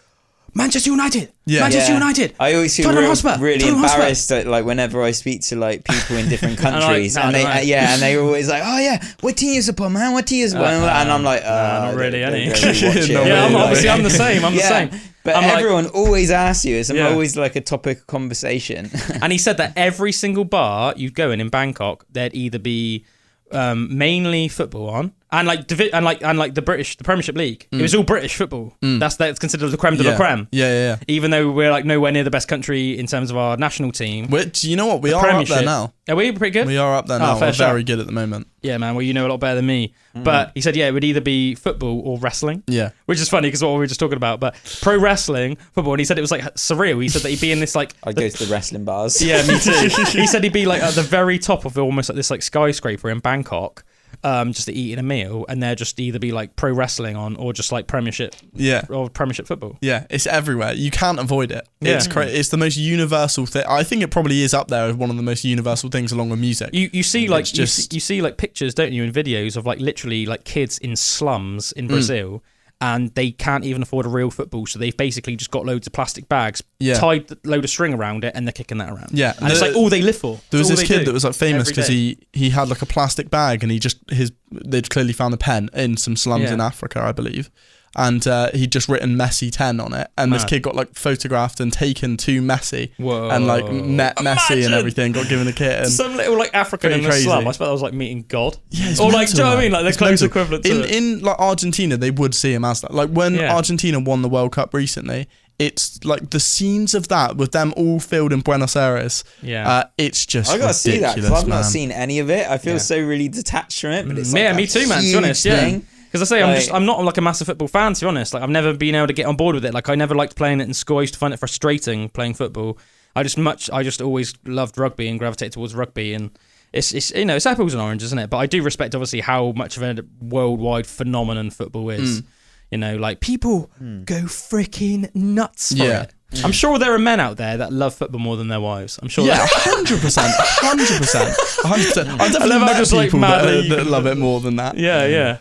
A: Manchester United, Manchester United.
C: I always feel really embarrassed that, like, whenever I speak to like people in different countries, and they're always like, "Oh yeah, what team you support, man? What team you support?" And I'm like,
A: "Not really, any." I'm the same. I'm the same.
C: But everyone always asks you. It's always like a topic of conversation.
A: And he said that every single bar you'd go in Bangkok, there'd either be mainly football on, and like the Premiership League. It was all British football. That's considered the creme de la creme.
B: Yeah.
A: Even though we're like nowhere near the best country in terms of our national team.
B: Which, you know what, we are up there now.
A: Are we pretty good?
B: We are up there now. We're very good at the moment.
A: Yeah, man. Well, you know a lot better than me. But he said, it would either be football or wrestling. Yeah. Which is funny because what we were just talking about. But pro wrestling, football, and he said it was like surreal. He said that he'd be in this like...
C: I'd go to the wrestling bars.
A: Yeah, me too. He said he'd be like at the very top of almost like this like skyscraper in Bangkok. Just eating a meal, and they're just either be like pro wrestling on or just like Premiership, or Premiership football.
B: Yeah, it's everywhere. You can't avoid it. It's it's the most universal thing. I think it probably is up there as one of the most universal things, along with music.
A: You see like you see like pictures, don't you, in videos of like literally like kids in slums in Brazil. And they can't even afford a real football, so they've basically just got loads of plastic bags, tied a load of string around it, and they're kicking that around. Yeah, and it's like all they live for.
B: There was this kid that was like famous because he had like a plastic bag, and they'd clearly found a pen in some slums in Africa, I believe. And he'd just written Messi 10 on it, and this kid got like photographed and taken to Messi. Whoa. And like met Messi and everything, got given a kit. And
A: some little like African in the slum. I suppose that was like meeting God. Yeah, or like, do you know what I mean? Like the close equivalent to
B: in like Argentina, they would see him as that. Like when Argentina won the World Cup recently, it's like the scenes of that with them all filled in Buenos Aires. Yeah, it's just I gotta see that because
C: I've not seen any of it. I feel so really detached from it. But it's like
A: me too, man. To be honest, because I say I'm not like a massive football fan, to be honest. Like I've never been able to get on board with it. Like I never liked playing it in school. I used to find it frustrating playing football. I just always loved rugby and gravitated towards rugby, and it's you know, it's apples and oranges, isn't it? But I do respect obviously how much of a worldwide phenomenon football is. You know, like people go freaking nuts for it. I'm sure there are men out there that love football more than their wives. I'm sure.
B: Yeah, 100%. I've definitely met people that love it more than that.
A: Yeah.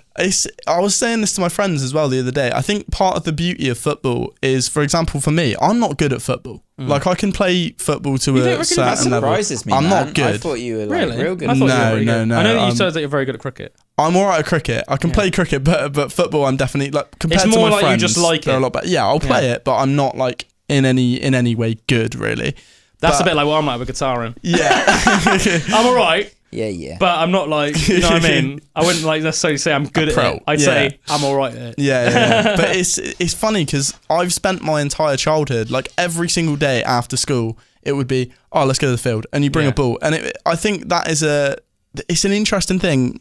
B: I was saying this to my friends as well the other day. I think part of the beauty of football is, for example, for me, I'm not good at football. Like I can play football to a certain level.
C: That surprises me.
B: I'm not good.
C: I thought you were like real good.
A: No.
B: I
A: know that you said that you're very good at cricket.
B: I'm alright at cricket. I can play cricket, but football, I'm definitely like compared
A: to my
B: friends. It's more like
A: you just like
B: they're a lot better. Yeah, I'll play it, but I'm not like in any way good really.
A: That's a bit like what I'm like with guitaring.
B: Yeah.
A: I'm alright.
C: Yeah.
A: But I'm not like, you know what I mean? I wouldn't like necessarily say I'm good at it. I'd say I'm all right at it.
B: Yeah. But it's funny because I've spent my entire childhood, like every single day after school, it would be, oh, let's go to the field, and you bring a ball, and I think that is it's an interesting thing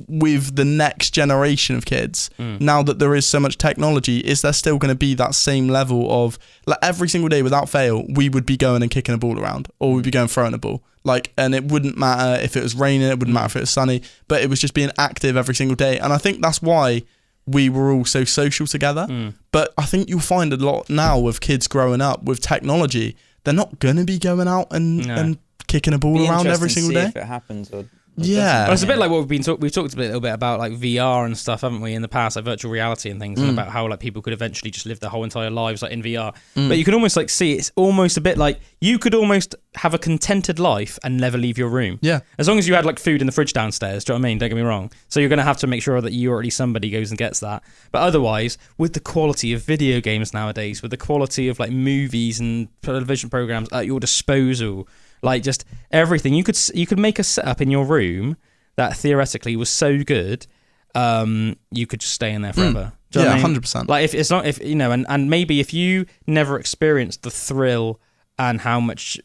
B: with the next generation of kids. Now that there is so much technology, is there still going to be that same level of, like, every single day without fail we would be going and kicking a ball around, or we'd be going throwing a ball, like, and it wouldn't matter if it was raining, it wouldn't matter if it was sunny, but it was just being active every single day. And I think that's why we were all so social together. But I think you'll find a lot now with kids growing up with technology, they're not going to be going out and kicking a ball around every single day.
C: If it happens, or
B: yeah,
A: well, it's a bit like what we've talked a little bit about, like VR and stuff, haven't we, in the past, like virtual reality and things, and about how like people could eventually just live their whole entire lives like in VR. But you can almost like see it's almost a bit like you could almost have a contented life and never leave your room.
B: Yeah,
A: as long as you had like food in the fridge downstairs. Do you know what I mean? Don't get me wrong. So you're gonna have to make sure that you or at least somebody goes and gets that. But otherwise, with the quality of video games nowadays, with the quality of like movies and television programs at your disposal, like just everything, you could make a setup in your room that theoretically was so good, you could just stay in there forever. Do you know what I mean?
B: 100%.
A: Like if it's not, if you know, and maybe if you never experienced the thrill and how much,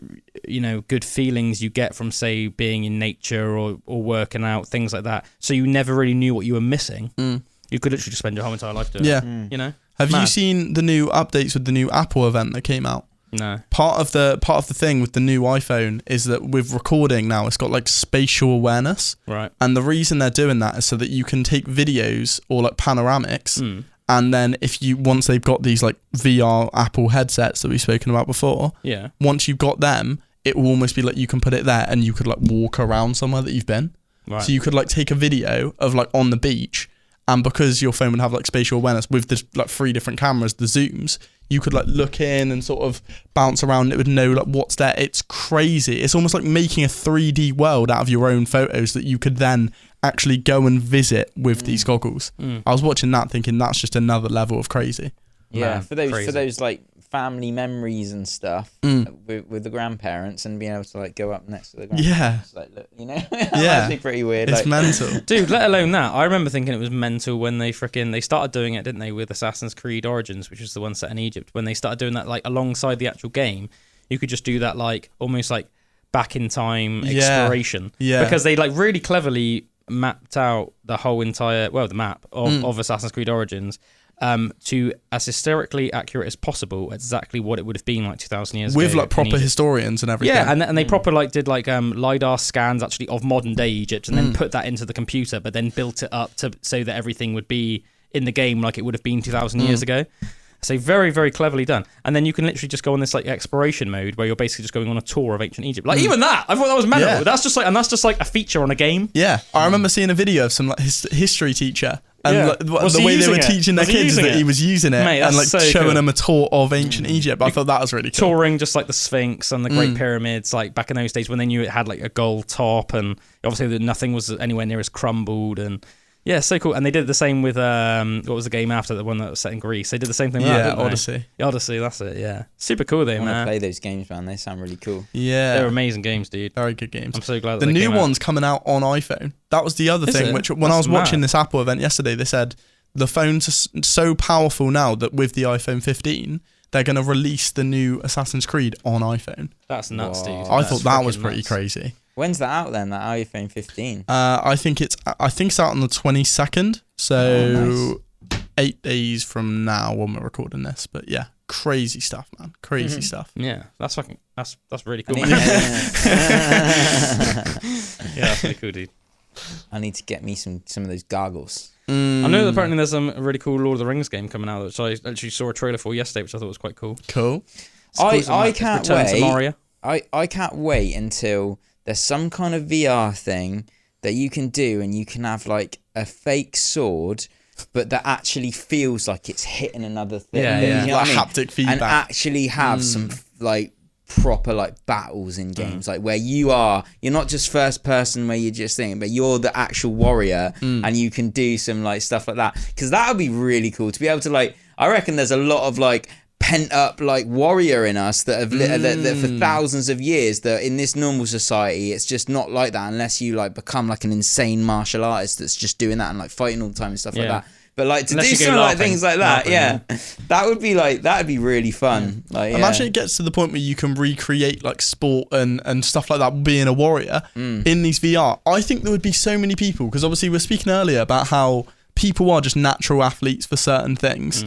A: you know, good feelings you get from, say, being in nature or working out, things like that, so you never really knew what you were missing, you could literally just spend your whole entire life doing it. You know?
B: Have you seen the new updates with the new Apple event that came out?
A: No.
B: Part of the thing with the new iPhone is that with recording now, it's got like spatial awareness.
A: Right.
B: And the reason they're doing that is so that you can take videos or like panoramics, and then once they've got these like VR Apple headsets that we've spoken about before, once you've got them, it will almost be like you can put it there and you could like walk around somewhere that you've been. Right. So you could like take a video of like on the beach, and because your phone would have like spatial awareness with the like 3 different cameras, the zooms, you could like look in and sort of bounce around. It would know like what's there. It's crazy. It's almost like making a 3D world out of your own photos that you could then actually go and visit with these goggles. I was watching that thinking that's just another level of crazy.
C: Yeah,
A: Man,
C: for those like family memories and stuff with the grandparents, and being able to like go up next to the grandparents.
B: Yeah.
C: Like, look, you know, actually pretty weird.
B: It's
C: like,
B: mental.
A: Dude, let alone that. I remember thinking it was mental when they started doing it, didn't they, with Assassin's Creed Origins, which is the one set in Egypt. When they started doing that like alongside the actual game, you could just do that like almost like back in time exploration. Yeah. Because they like really cleverly mapped out the whole entire, the map of Assassin's Creed Origins, to as historically accurate as possible, exactly what it would have been like 2,000 years ago.
B: With like proper historians and everything.
A: Yeah, and they proper like did like LiDAR scans actually of modern day Egypt, and then put that into the computer, but then built it up so that everything would be in the game like it would have been 2,000 years ago. So very, very cleverly done. And then you can literally just go on this like exploration mode where you're basically just going on a tour of ancient Egypt. Like even that, I thought that was mental.
B: Yeah.
A: That's just like a feature on a game.
B: Yeah, I remember seeing a video of some like history teacher. And like, the way they were teaching their kids is that he was using it. Mate, and like so showing them a tour of ancient Egypt. I thought that was really cool.
A: Touring just like the Sphinx and the Great Pyramids, like back in those days when they knew it had like a gold top, and obviously nothing was anywhere near as crumbled. And yeah, so cool. And they did the same with what was the game after, the one that was set in Greece? They did the same thing with that, didn't
B: Odyssey.
A: They? Odyssey, that's it. Yeah, super cool though, man.
C: I want to play those games, man. They sound really cool.
B: Yeah,
A: they're amazing games, dude.
B: Very good games.
A: I'm so glad
B: the new one's coming out on iPhone. That was the other thing. Which when I was watching this Apple event yesterday, they said the phones are so powerful now that with the iPhone 15, they're going to release the new Assassin's Creed on iPhone.
A: That's nuts, dude.
B: I thought that was pretty crazy.
C: When's that out then? That iPhone 15?
B: I think it's out on the 22nd. So 8 days from now when we're recording this. But yeah, crazy stuff, man. Crazy stuff.
A: Yeah, that's really cool.
C: Yeah,
A: that's really cool, dude.
C: I need to get me some of those goggles.
A: I know that apparently there's a really cool Lord of the Rings game coming out, which I actually saw a trailer for yesterday, which I thought was quite cool.
B: Cool.
C: I can't wait.
A: To Moria.
C: I can't wait until there's some kind of VR thing that you can do, and you can have like a fake sword, but that actually feels like it's hitting another thing.
B: Yeah.
C: You know
B: like
C: what I mean?
B: haptic feedback.
C: And actually have some like proper like battles in games, like where you're not just first person where you're just thinking, but you're the actual warrior, and you can do some like stuff like that, because that would be really cool to be able to like, I reckon there's a lot of like pent up like warrior in us that have that for thousands of years, that in this normal society it's just not like that unless you like become like an insane martial artist that's just doing that and like fighting all the time and stuff like that. But like to do something like things like that, that'd be really fun. Like,
B: imagine it gets to the point where you can recreate like sport and stuff like that, being a warrior in these VR. I think there would be so many people, because obviously we were speaking earlier about how people are just natural athletes for certain things.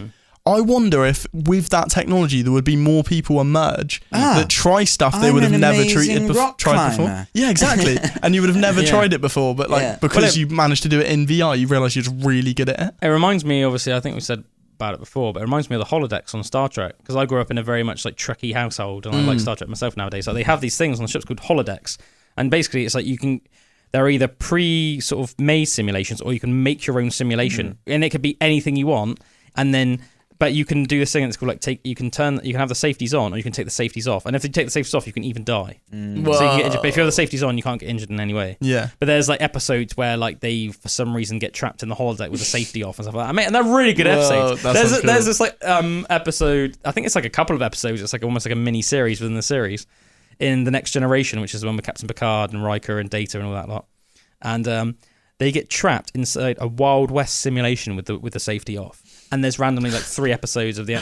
B: I wonder if with that technology there would be more people emerge that try stuff they would have never tried before. Yeah, exactly. And you would have never tried it before, but like because you managed to do it in VR, you realise you're just really good at it.
A: It reminds me, obviously, I think we said about it before, but it reminds me of the holodecks on Star Trek, because I grew up in a very much like Trekkie household, and I like Star Trek myself nowadays. So they have these things on the ships called holodecks, and basically it's like they're either pre sort of made simulations, or you can make your own simulation, and it could be anything you want, and then. But you can do this thing that's called like you can have the safeties on, or you can take the safeties off. And if you take the safeties off, you can even die. So you can get injured. But if you have the safeties on, you can't get injured in any way.
B: Yeah.
A: But there's like episodes where like they for some reason get trapped in the holodeck with the safety off and stuff like that. I mean, and they're really good episodes. There's this like episode. I think it's like a couple of episodes. It's like almost like a mini series within the series in The Next Generation, which is the one with Captain Picard and Riker and Data and all that lot. And they get trapped inside a Wild West simulation with the safety off. And there's randomly like 3 episodes of the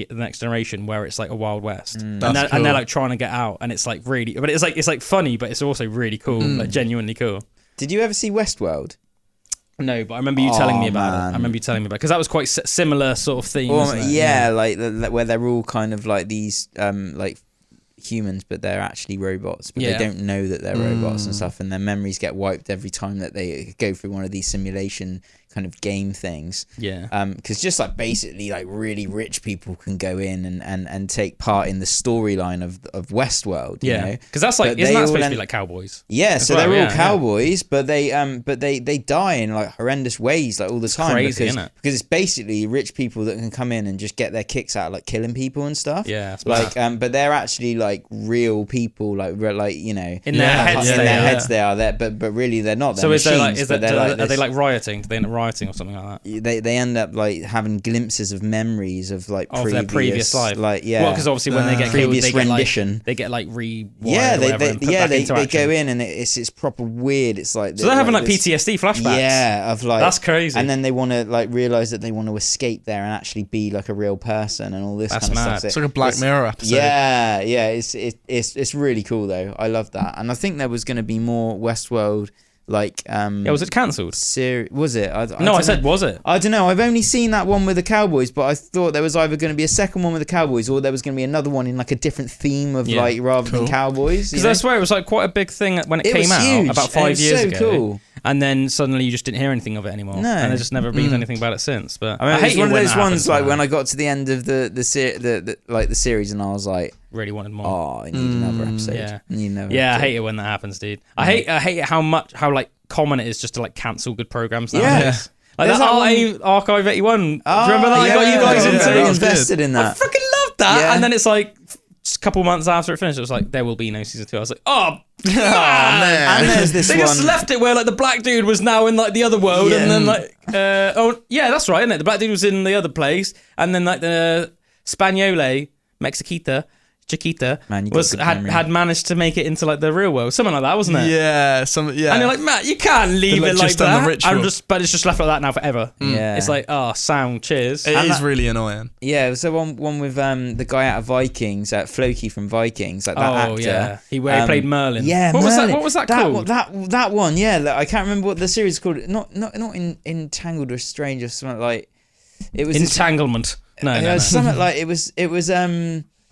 A: Next Generation where it's like a Wild West, and they're like trying to get out, and it's like really, but it's like funny, but it's also really cool, like genuinely cool.
C: Did you ever see Westworld?
A: No, but I remember you telling me about it. I remember you telling me about it, because that was quite similar sort of theme.
C: Like where they're all kind of like these like humans, but they're actually robots, but they don't know that they're robots and stuff, and their memories get wiped every time that they go through one of these simulation kind of game things. Because just like basically like really rich people can go in and take part in the storyline of Westworld. You know?
A: Because that's like, isn't that supposed to be like cowboys?
C: Yeah, so they're all cowboys, but they die in like horrendous ways like all the time.
A: Crazy, isn't it?
C: Because it's basically rich people that can come in and just get their kicks out like killing people and stuff.
A: Yeah,
C: like but they're actually like real people, like you know,
A: in their heads
C: they are there, but really they're not. They're
A: so
C: machines,
A: are they like rioting? Do they end up rioting or something like that?
C: They end up like having glimpses of memories of like
A: their previous life.
C: Like
A: well, because obviously when they get killed, they get like
C: they go in and it's proper weird. It's like
A: so they're having like PTSD flashbacks.
C: Yeah, of like
A: that's crazy.
C: And then they want to like realize that they want to escape there and actually be like a real person and all this kind of stuff.
B: It's like a Black Mirror episode.
C: Yeah, it's really cool though. I love that, and I think there was going to be more Westworld. Like
A: was it cancelled?
C: Was it? I
A: said was it?
C: I don't know. I've only seen that one with the cowboys, but I thought there was either going to be a second one with the cowboys, or there was going to be another one in like a different theme of like rather than cowboys.
A: Because I swear it was like quite a big thing when it came out
C: huge.
A: About 5 years ago.
C: Cool.
A: And then suddenly you just didn't hear anything of it anymore. No. And there's just never been anything about it since. But
C: I hate one of those ones like when I got to the end of the series and I was like,
A: really wanted more.
C: Oh, I need another episode.
A: I hate it when that happens, dude. I hate it how like common it is just to like cancel good programs. Like that Archive 81. Do you remember that? I got you guys into
C: invested in that.
A: I freaking loved that. Yeah. And then it's like just a couple months after it finished, it was like there will be no season 2. I was like, oh man.
C: And there's this
A: they just left it where like the black dude was now in like the other world, and then like that's right, isn't it? The black dude was in the other place, and then like the Spaniole Chiquita had managed to make it into like the real world, something like that, wasn't it?
B: Yeah,
A: And you're like, Matt, you can't leave it like that. But it's just left like that now forever.
C: Yeah,
A: it's like, sound, cheers.
B: It is really annoying.
C: Yeah, it was the one with the guy out of Vikings, Floki from Vikings, like that actor.
A: Yeah, he played Merlin.
C: Yeah,
A: what was that called?
C: That one. Yeah, I can't remember what the series is called. Not Entangled or Strange or something like. It was
A: Entanglement. No,
C: something like it was.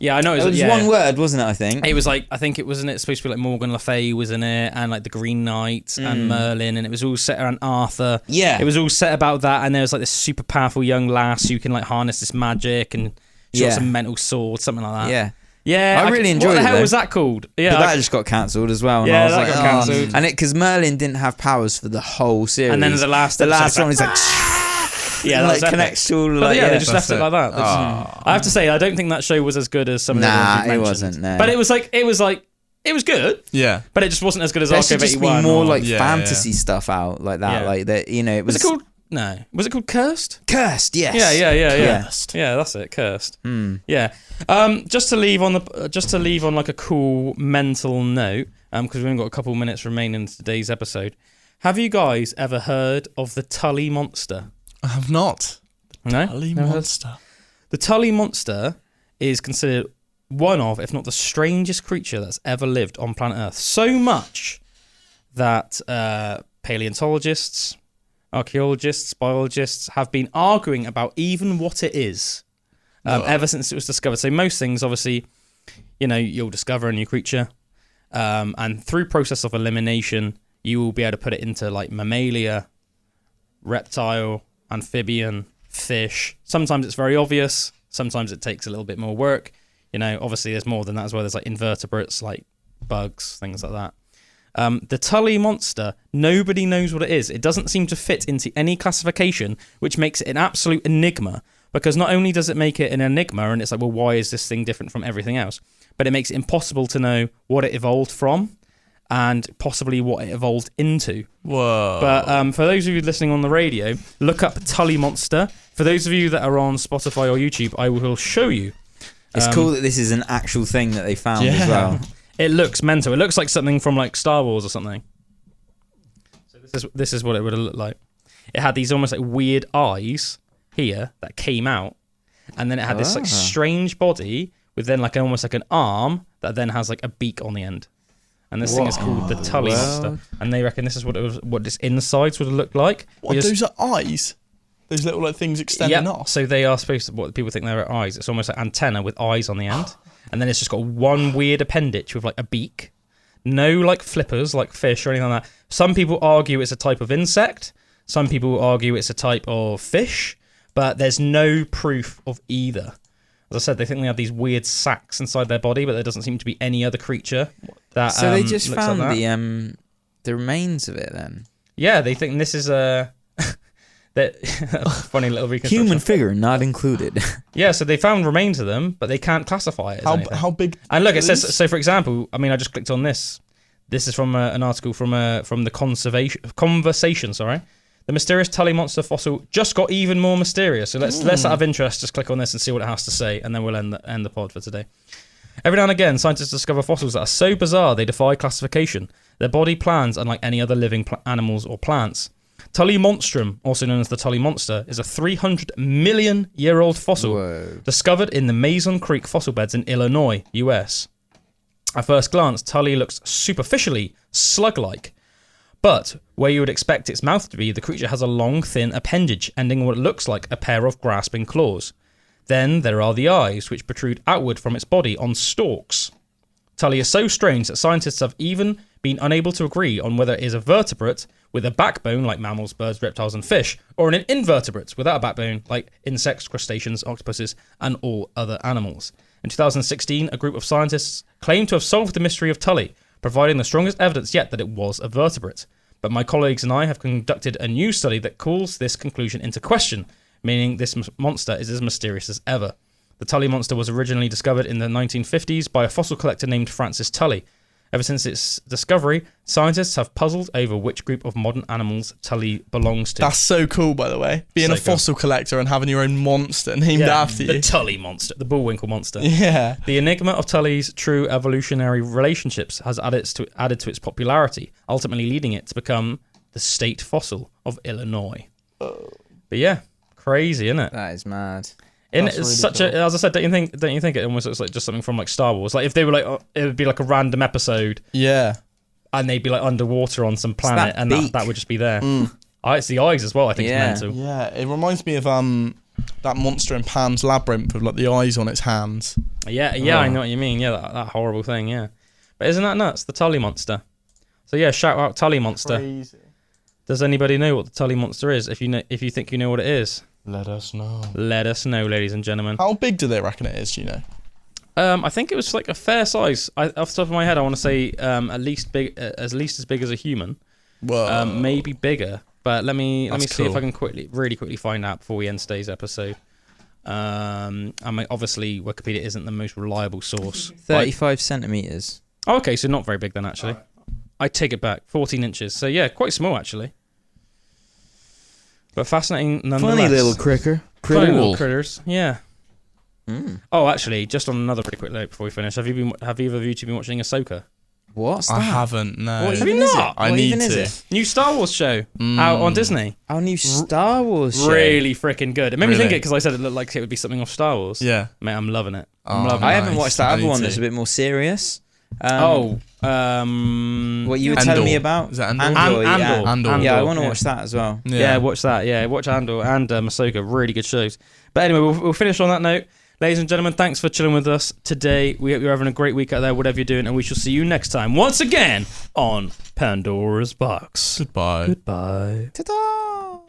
A: Yeah, I know.
C: It was one word, wasn't it? I think
A: it was like it wasn't it supposed to be like Morgan Le Fay was in it, and like the Green Knight and Merlin, and it was all set around Arthur.
C: Yeah,
A: it was all set about that, and there was like this super powerful young lass who can like harness this magic, and she got some mental sword, something like that. Yeah,
C: I really enjoyed it.
A: What the hell was that called? Yeah,
C: but that just got cancelled as well. And
A: yeah,
C: I was
A: that got cancelled.
C: And because Merlin didn't have powers for the whole series,
A: and then the last
C: one is like.
A: Yeah,
C: that like connects to all like
A: they just left it like that. I have to say, I don't think that show was as good as some of the ones you've mentioned.
C: It wasn't. No.
A: But it was good.
B: Yeah,
A: but it just wasn't as good as
C: Archive 81. There should just be more like
A: fantasy
C: stuff out like that. Yeah. Like that, you know, it was.
A: Was it called No. Was it called Cursed?
C: Cursed, yes.
A: Yeah.
B: Cursed.
A: Yeah, that's it. Cursed. Yeah. Just to leave on like a cool mental note, because we've only got a couple minutes remaining in today's episode. Have you guys ever heard of the Tulley Monster?
B: I have not.
A: No?
B: Tulley Monster.
A: The Tulley Monster is considered one of, if not the strangest creature that's ever lived on planet Earth. So much that paleontologists, archaeologists, biologists have been arguing about even what it is ever since it was discovered. So most things, obviously, you'll discover a new creature, and through process of elimination, you will be able to put it into like mammalia, reptile, amphibian, fish. Sometimes it's very obvious. Sometimes it takes a little bit more work. Obviously there's more than that as well. There's like invertebrates, like bugs, things like that. The Tulley Monster, nobody knows what it is. It doesn't seem to fit into any classification, which makes it an absolute enigma. Because not only does it make it an enigma, and it's like, well, why is this thing different from everything else? But it makes it impossible to know what it evolved from, and possibly what it evolved into.
B: Whoa.
A: But for those of you listening on the radio, look up Tulley Monster. For those of you that are on Spotify or YouTube, I will show you.
C: It's cool that this is an actual thing that they found as well.
A: It looks mental. It looks like something from like Star Wars or something. So this is what it would have looked like. It had these almost like weird eyes here that came out, and then it had this like strange body with then like almost like an arm that then has like a beak on the end. And this thing is called the Tulley Monster. And they reckon this is what its insides would have looked like.
B: What, those are eyes? Those little like things extending off?
A: So they are supposed to, what people think they're eyes. It's almost like antenna with eyes on the end. And then it's just got one weird appendage with like a beak. No like flippers like fish or anything like that. Some people argue it's a type of insect. Some people argue it's a type of fish. But there's no proof of either. As I said, they think they have these weird sacs inside their body, but there doesn't seem to be any other creature that.
C: So they just
A: looks
C: found
A: like that.
C: the remains of it then.
A: Yeah, they think this is a funny little reconstruction.
C: Human figure not included.
A: Yeah, so they found remains of them, but they can't classify it as anything.
B: How big?
A: And look, it says. So, for example, I just clicked on this. This is from an article from the Conversation. Sorry. The mysterious Tulley Monster fossil just got even more mysterious. So let's out of interest, just click on this and see what it has to say, and then we'll end the pod for today. Every now and again, scientists discover fossils that are so bizarre they defy classification. Their body plans unlike any other living animals or plants. Tulley monstrum, also known as the Tulley Monster, is a 300 million year old fossil discovered in the Mason Creek fossil beds in Illinois, US. At first glance, Tulley looks superficially slug-like. But where you would expect its mouth to be, the creature has a long, thin appendage ending in what looks like a pair of grasping claws. Then there are the eyes, which protrude outward from its body on stalks. Tulley is so strange that scientists have even been unable to agree on whether it is a vertebrate with a backbone like mammals, birds, reptiles and fish, or an invertebrate without a backbone like insects, crustaceans, octopuses and all other animals. In 2016, a group of scientists claimed to have solved the mystery of Tulley, providing the strongest evidence yet that it was a vertebrate. But my colleagues and I have conducted a new study that calls this conclusion into question, meaning this monster is as mysterious as ever. The Tulley Monster was originally discovered in the 1950s by a fossil collector named Francis Tulley. Ever since its discovery, scientists have puzzled over which group of modern animals Tulley belongs to.
B: That's so cool, by the way. Being a fossil collector and having your own monster named after you.
A: The Tulley Monster, the Bullwinkle Monster.
B: Yeah.
A: The enigma of Tulley's true evolutionary relationships has added to its popularity, ultimately leading it to become the state fossil of Illinois. But yeah, crazy, isn't it?
C: That is mad.
A: It's really such cool. As I said, don't you think it almost looks like just something from like Star Wars? Like if they were like, it would be like a random episode.
B: Yeah.
A: And they'd be like underwater on some planet, and that would just be there. It's the eyes as well. I think it's mental.
B: Yeah, it reminds me of that monster in Pan's Labyrinth with like the eyes on its hands.
A: Yeah, I know what you mean. Yeah, that horrible thing. Yeah, but isn't that nuts? The Tulley Monster. So yeah, shout out Tulley Monster. Crazy. Does anybody know what the Tulley Monster is? If you think you know what it is.
B: Let us know.
A: Let us know, ladies and gentlemen.
B: How big do they reckon it is, do you know?
A: I think it was like a fair size. Off the top of my head, I want to say at least as big as a human.
B: Whoa.
A: Maybe bigger. But let me see
B: cool.
A: if I can really quickly find out before we end today's episode. Obviously Wikipedia isn't the most reliable source.
C: 35 centimeters.
A: Oh, okay, so not very big then actually. Right. I take it back. 14 inches. So yeah, quite small actually. But fascinating nonetheless.
C: Funny little critter.
A: Funny little critters. Yeah. Oh, actually, just on another pretty quick note before we finish, have either of you two been watching Ahsoka?
C: What's that?
B: I haven't, no.
C: What
A: Have you not?
B: I need to.
A: New Star Wars show out on Disney.
C: Our new Star Wars show.
A: Really freaking good. It made me think it because I said it looked like it would be something off Star Wars.
B: Yeah.
A: Mate, I'm loving it.
C: I haven't watched that other one that's a bit more serious. What you were telling me about?
B: Is that Andor?
C: Andor. Yeah, I want to watch that as well.
A: Yeah, watch that. Yeah, watch Andor and Ahsoka. Really good shows. But anyway, we'll finish on that note. Ladies and gentlemen, thanks for chilling with us today. We hope you're having a great week out there, whatever you're doing, and we shall see you next time, once again, on Pandora's Box.
B: Goodbye.
A: Goodbye.
C: Ta-da!